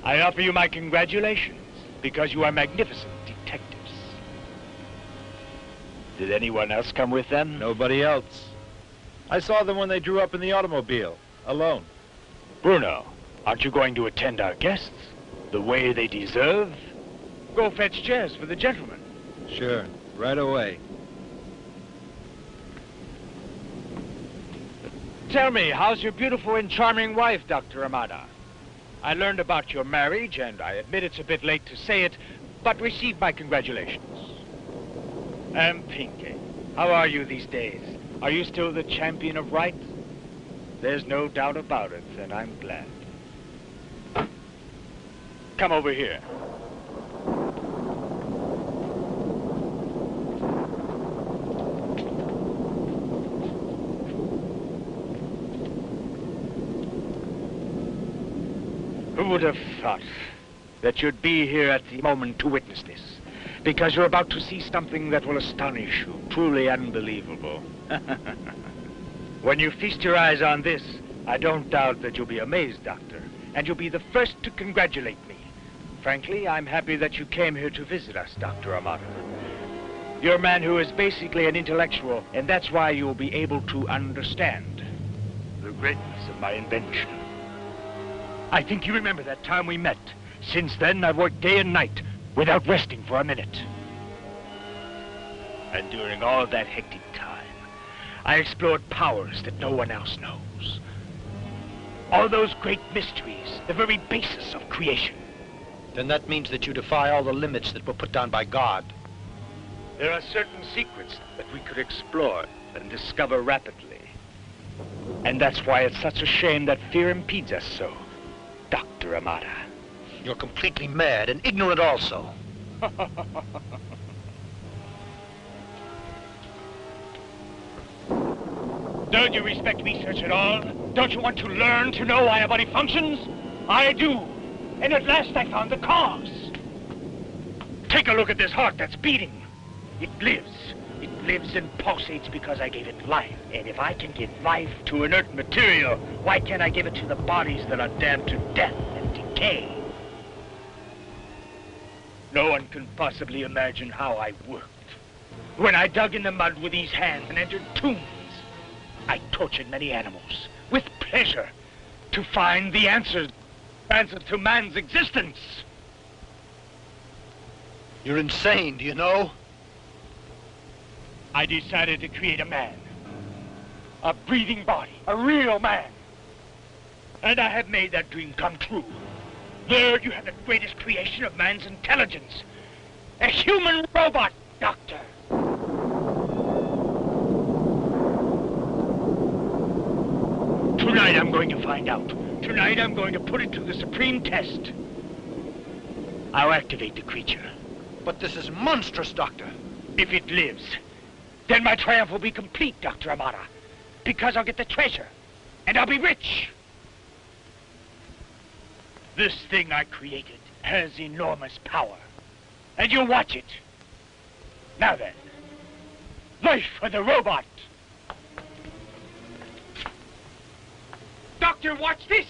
I offer you my congratulations, because you are magnificent detectives. Did anyone else come with them? Nobody else. I saw them when they drew up in the automobile, alone. Bruno, aren't you going to attend our guests the way they deserve? Go fetch chairs for the gentlemen. Sure, right away. Tell me, how's your beautiful and charming wife, Dr. Amada? I learned about your marriage, and I admit it's a bit late to say it, but receive my congratulations. And Pinky, how are you these days? Are you still the champion of right? There's no doubt about it, and I'm glad. Come over here. Who would have thought that you'd be here at the moment to witness this? Because you're about to see something that will astonish you, truly unbelievable. When you feast your eyes on this, I don't doubt that you'll be amazed, Doctor, and you'll be the first to congratulate me. Frankly, I'm happy that you came here to visit us, Dr. Amada. You're a man who is basically an intellectual, and that's why you'll be able to understand the greatness of my invention. I think you remember that time we met. Since then, I've worked day and night without resting for a minute. And during all that hectic time, I explored powers that no one else knows. All those great mysteries, the very basis of creation. Then that means that you defy all the limits that were put down by God. There are certain secrets that we could explore and discover rapidly. And that's why it's such a shame that fear impedes us so, Dr. Amada. You're completely mad and ignorant also. Don't you respect research at all? Don't you want to learn to know why a body functions? I do. And at last I found the cause. Take a look at this heart that's beating. It lives. It lives and pulsates because I gave it life. And if I can give life to inert material, why can't I give it to the bodies that are damned to death and decay? No one can possibly imagine how I worked. When I dug in the mud with these hands and entered tombs, I tortured many animals with pleasure to find the answers to man's existence. You're insane, do you know? I decided to create a man. A breathing body, a real man. And I have made that dream come true. There you have the greatest creation of man's intelligence. A human robot, Doctor. Tonight I'm going to find out. Tonight I'm going to put it to the supreme test. I'll activate the creature. But this is monstrous, Doctor. If it lives, then my triumph will be complete, Dr. Amada. Because I'll get the treasure, and I'll be rich. This thing I created has enormous power, and you'll watch it. Now then, life for the robot. Doctor, watch this.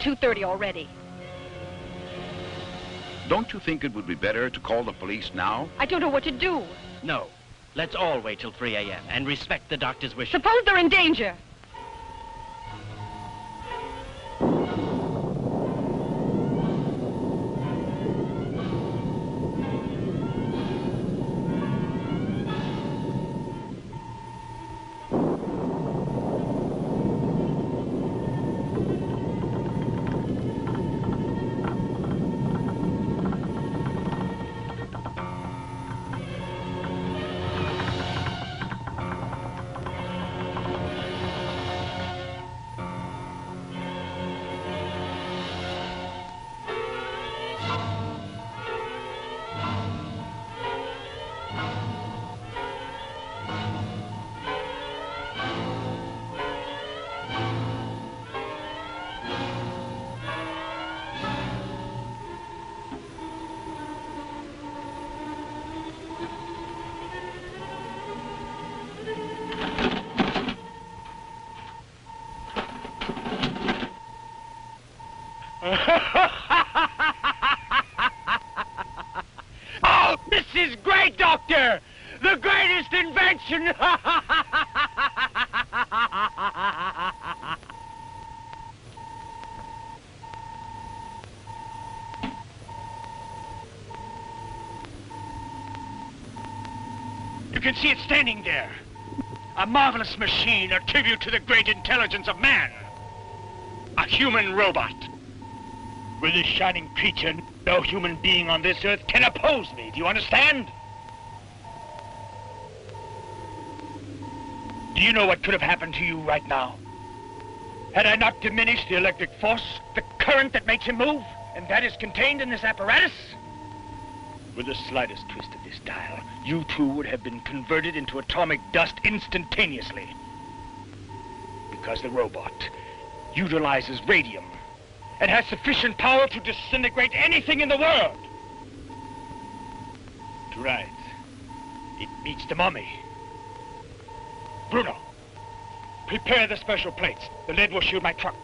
2:30 already. Don't you think it would be better to call the police now? I don't know what to do. No. Let's all wait till 3 a.m. and respect the doctor's wishes. Suppose they're in danger. Oh, this is great, Doctor! The greatest invention! You can see it standing there. A marvelous machine, a tribute to the great intelligence of man. A human robot. With this shining creature, no human being on this earth can oppose me. Do you understand? Do you know what could have happened to you right now? Had I not diminished the electric force, the current that makes him move, and that is contained in this apparatus? With the slightest twist of this dial, you two would have been converted into atomic dust instantaneously. Because the robot utilizes radium and has sufficient power to disintegrate anything in the world. Right. It meets the mummy. Bruno, prepare the special plates. The lead will shield my truck.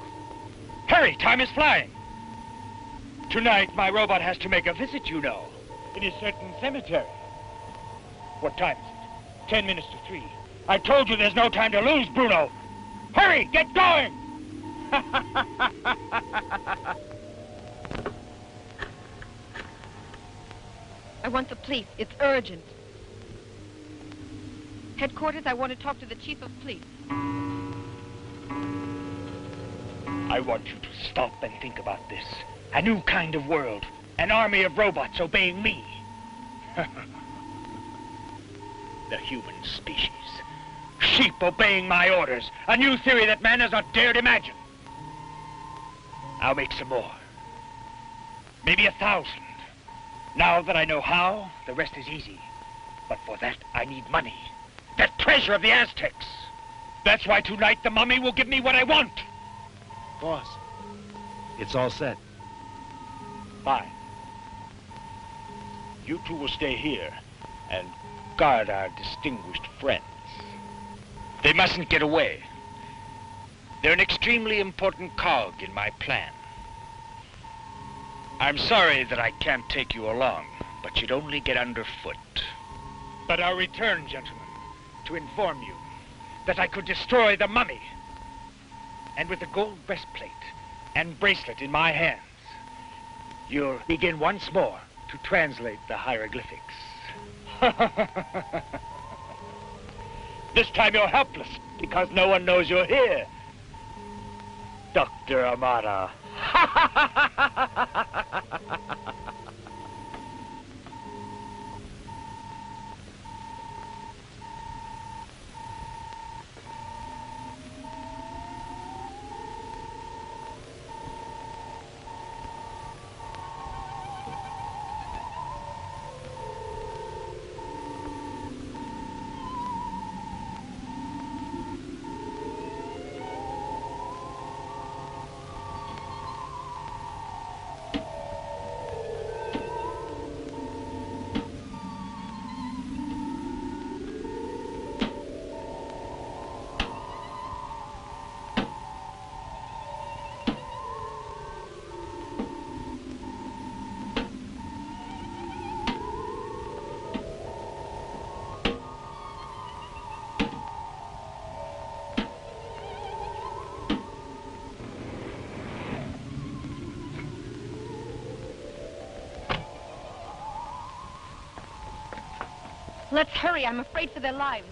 Hurry, time is flying. Tonight, my robot has to make a visit, you know, in a certain cemetery. What time is it? 10 minutes to 3. I told you there's no time to lose, Bruno. Hurry, get going! I want the police. It's urgent. Headquarters, I want to talk to the chief of police. I want you to stop and think about this. A new kind of world. An army of robots obeying me. The human species. Sheep obeying my orders. A new theory that man has not dared imagine. I'll make some more. Maybe 1,000. Now that I know how, the rest is easy. But for that, I need money. That treasure of the Aztecs. That's why tonight the mummy will give me what I want. Boss, it's all set. Fine. You two will stay here and guard our distinguished friends. They mustn't get away. They're an extremely important cog in my plan. I'm sorry that I can't take you along, but you'd only get underfoot. But I'll return, gentlemen, to inform you that I could destroy the mummy. And with the gold breastplate and bracelet in my hands, you'll begin once more to translate the hieroglyphics. This time you're helpless, because no one knows you're here. Dr. Amata. Let's hurry. I'm afraid for their lives.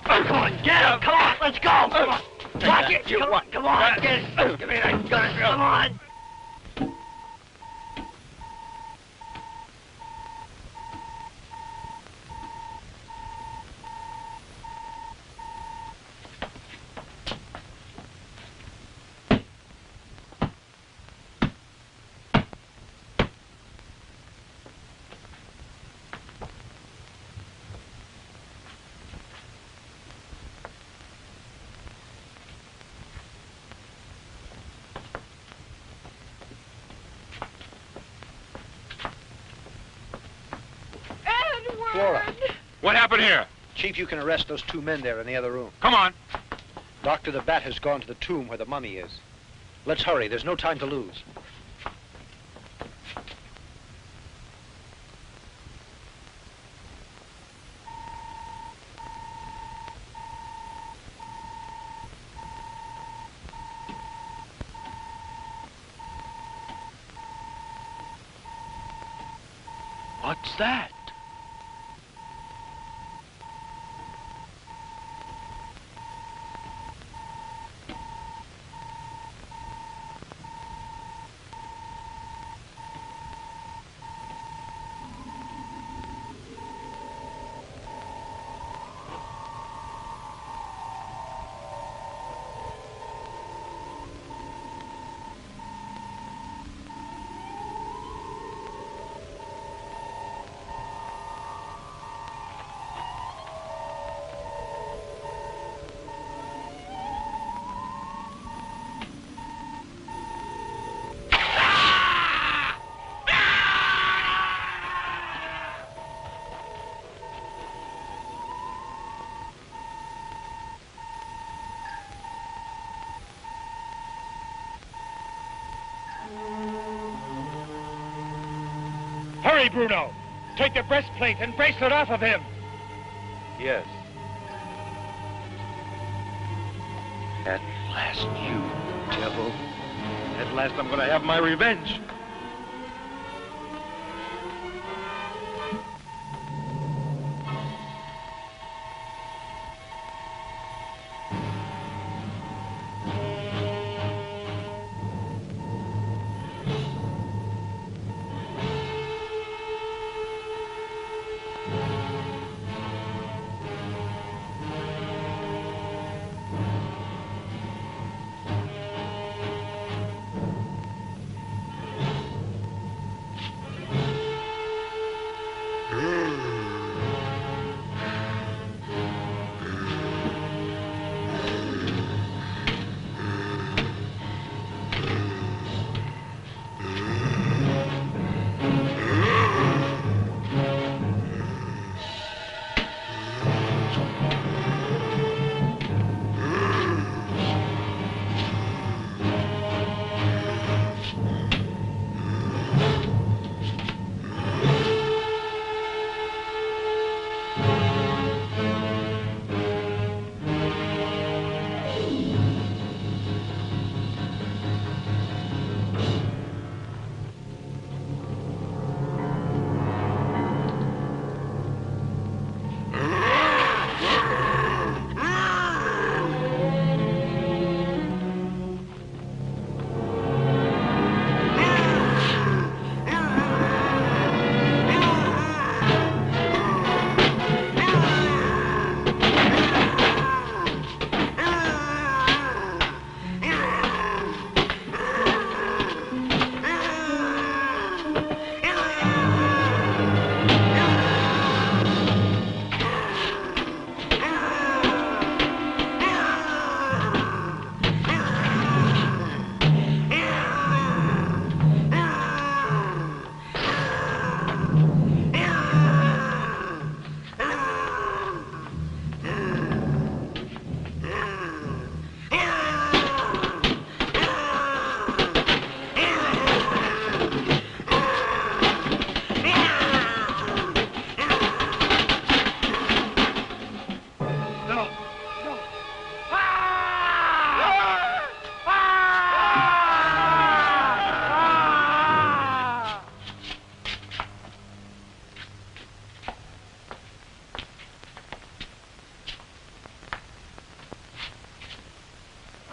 Come on, get him! Come on, let's go! Come on! Lock it! Come on, get it! Give me that gun! Come on! Flora. What happened here? Chief, you can arrest those two men there in the other room. Come on. Dr. the Bat has gone to the tomb where the mummy is. Let's hurry. There's no time to lose. What's that? Hurry, Bruno. Take the breastplate and bracelet off of him. Yes. At last, you devil. At last I'm going to have my revenge.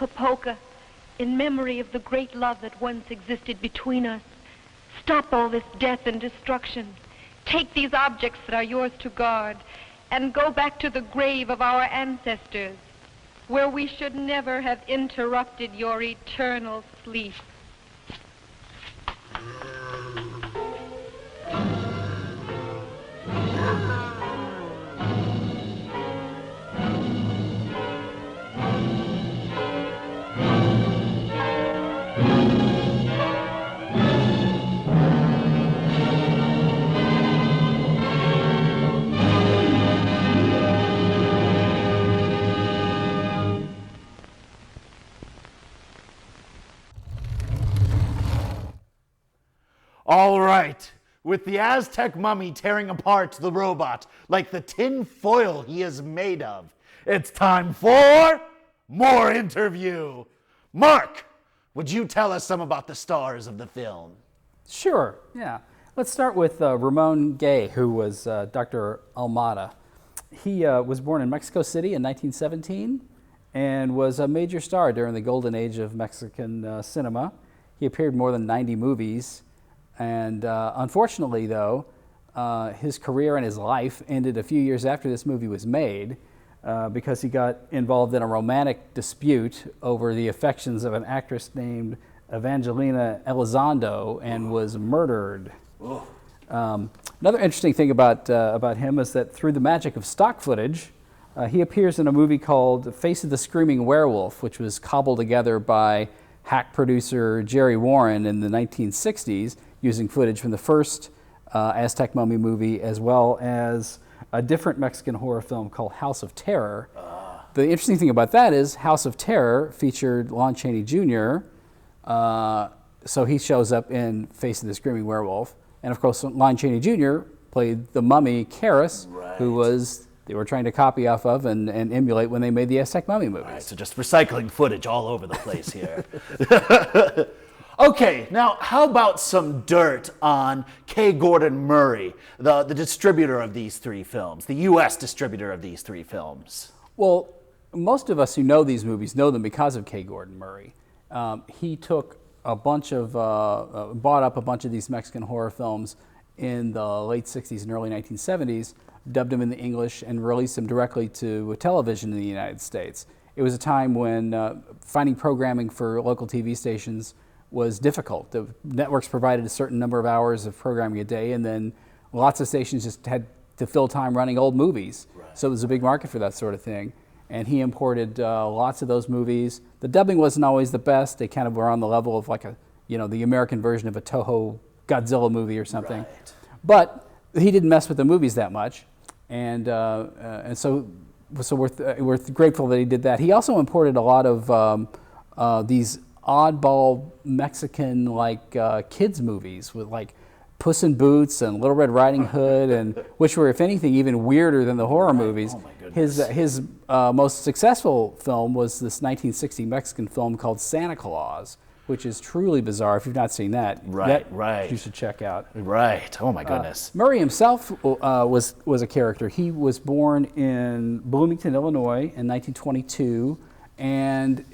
Popoka, in memory of the great love that once existed between us, stop all this death and destruction. Take these objects that are yours to guard and go back to the grave of our ancestors, where we should never have interrupted your eternal sleep. All right, with the Aztec mummy tearing apart the robot like the tin foil he is made of, it's time for more interview. Mark, would you tell us some about the stars of the film? Sure, yeah. Let's start with Ramon Gay, who was Dr. Almada. He was born in Mexico City in 1917 and was a major star during the golden age of Mexican cinema. He appeared in more than 90 movies. And unfortunately, though, his career and his life ended a few years after this movie was made because he got involved in a romantic dispute over the affections of an actress named Evangelina Elizondo and was murdered. Another interesting thing about him is that through the magic of stock footage, he appears in a movie called Face of the Screaming Werewolf, which was cobbled together by hack producer Jerry Warren in the 1960s, using footage from the first Aztec mummy movie, as well as a different Mexican horror film called House of Terror. The interesting thing about that is House of Terror featured Lon Chaney Jr., so he shows up in Face of the Screaming Werewolf. And of course, Lon Chaney Jr. played the mummy Karis, who they were trying to copy off of and emulate when they made the Aztec mummy movies. Right, so just recycling footage all over the place here. Okay, now how about some dirt on K. Gordon Murray, the distributor of these three films, the U.S. distributor of these three films? Well, most of us who know these movies know them because of K. Gordon Murray. He took a bunch of, bought up a bunch of these Mexican horror films in the late 60s and early 1970s, dubbed them into English, and released them directly to television in the United States. It was a time when finding programming for local TV stations was difficult. The networks provided a certain number of hours of programming a day, and then lots of stations just had to fill time running old movies. So it was a big market for that sort of thing. And he imported lots of those movies. The dubbing wasn't always the best. They kind of were on the level of like the American version of a Toho Godzilla movie or something. Right. But he didn't mess with the movies that much, and so we're grateful that he did that. He also imported a lot of these oddball Mexican kids movies with like Puss in Boots and Little Red Riding Hood, and which were, if anything, even weirder than the horror movies. Oh my goodness. His most successful film was this 1960 Mexican film called Santa Claus, which is truly bizarre. If you've not seen that, you should check out. Right. Oh my goodness. Murray himself was a character. He was born in Bloomington, Illinois, in 1922, and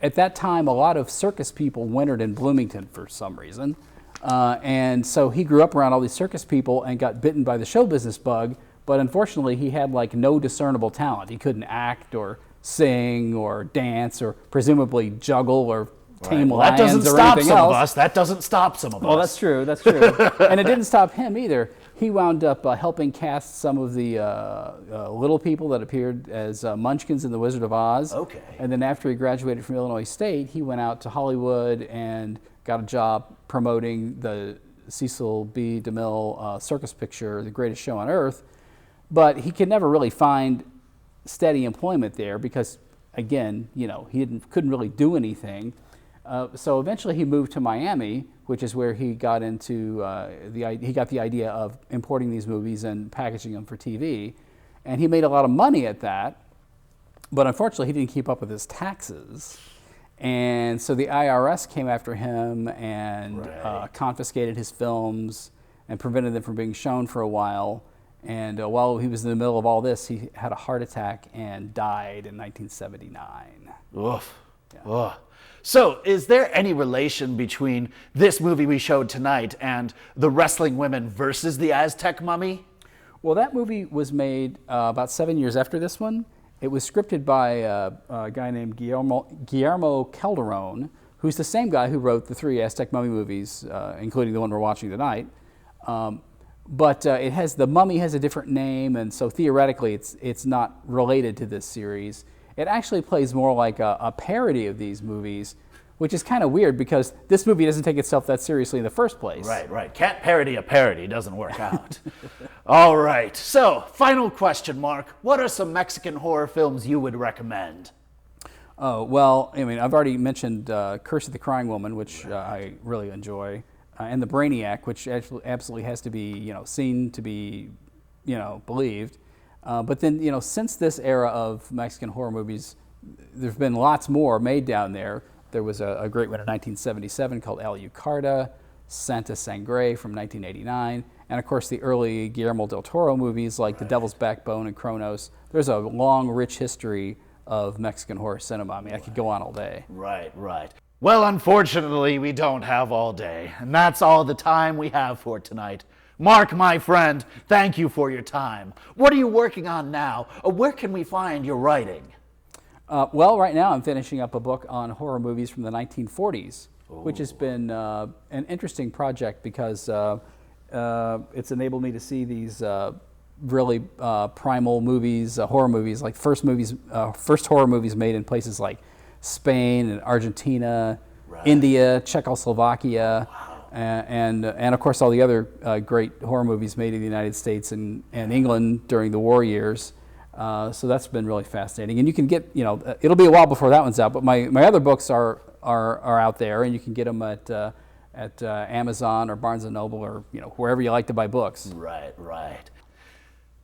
at that time, a lot of circus people wintered in Bloomington for some reason. And so he grew up around all these circus people and got bitten by the show business bug, but unfortunately he had no discernible talent. He couldn't act or sing or dance or presumably juggle or tame lions or anything else. That doesn't stop some of us. That doesn't stop some of us. Well, that's true. That's true. And it didn't stop him either. He wound up helping cast some of the little people that appeared as Munchkins in The Wizard of Oz. Okay. And then after he graduated from Illinois State, he went out to Hollywood and got a job promoting the Cecil B. DeMille circus picture, The Greatest Show on Earth. But he could never really find steady employment there because, again, he couldn't really do anything. So eventually he moved to Miami, which is where he got into he got the idea of importing these movies and packaging them for TV, and he made a lot of money at that. But unfortunately, he didn't keep up with his taxes, and so the IRS came after him and confiscated his films and prevented them from being shown for a while. And while he was in the middle of all this, he had a heart attack and died in 1979. Oof. Ugh. So, is there any relation between this movie we showed tonight and the Wrestling Women versus the Aztec Mummy? Well, that movie was made about 7 years after this one. It was scripted by a guy named Guillermo Calderon, who's the same guy who wrote the 3 Aztec Mummy movies, including the one we're watching tonight. But the Mummy has a different name, and so theoretically it's not related to this series. It actually plays more like a parody of these movies, which is kind of weird because this movie doesn't take itself that seriously in the first place. Right. Can't parody a parody, doesn't work out. All right, so final question, Mark. What are some Mexican horror films you would recommend? Oh, well, I mean, I've already mentioned Curse of the Crying Woman, which I really enjoy, and the Brainiac, which absolutely has to be, seen to be, believed. But then, since this era of Mexican horror movies, there's been lots more made down there. There was a great one in 1977 called Alucarda, Santa Sangre from 1989, and of course the early Guillermo del Toro movies like The Devil's Backbone and Kronos. There's a long, rich history of Mexican horror cinema. I mean, I could go on all day. Right. Well, unfortunately, we don't have all day, and that's all the time we have for tonight. Mark, my friend, thank you for your time. What are you working on now? Where can we find your writing? Well, right now I'm finishing up a book on horror movies from the 1940s, which has been an interesting project because it's enabled me to see these really primal movies, horror movies, like first horror movies made in places like Spain and Argentina, India, Czechoslovakia, and of course all the other great horror movies made in the United States and England during the war years. So that's been really fascinating, and you can get, it'll be a while before that one's out, but my other books are out there, and you can get them at Amazon or Barnes & Noble or wherever you like to buy books. Right.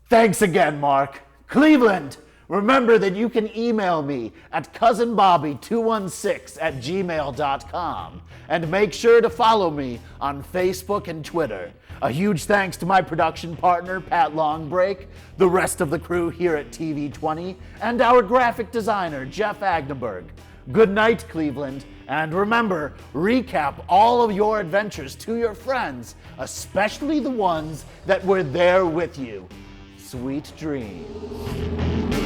Thanks again, Mark. Cleveland, remember that you can email me at cousinbobby216@gmail.com, and make sure to follow me on Facebook and Twitter. A huge thanks to my production partner, Pat Longbreak, the rest of the crew here at TV20, and our graphic designer, Jeff Agneberg. Good night, Cleveland, and remember, recap all of your adventures to your friends, especially the ones that were there with you. Sweet dreams.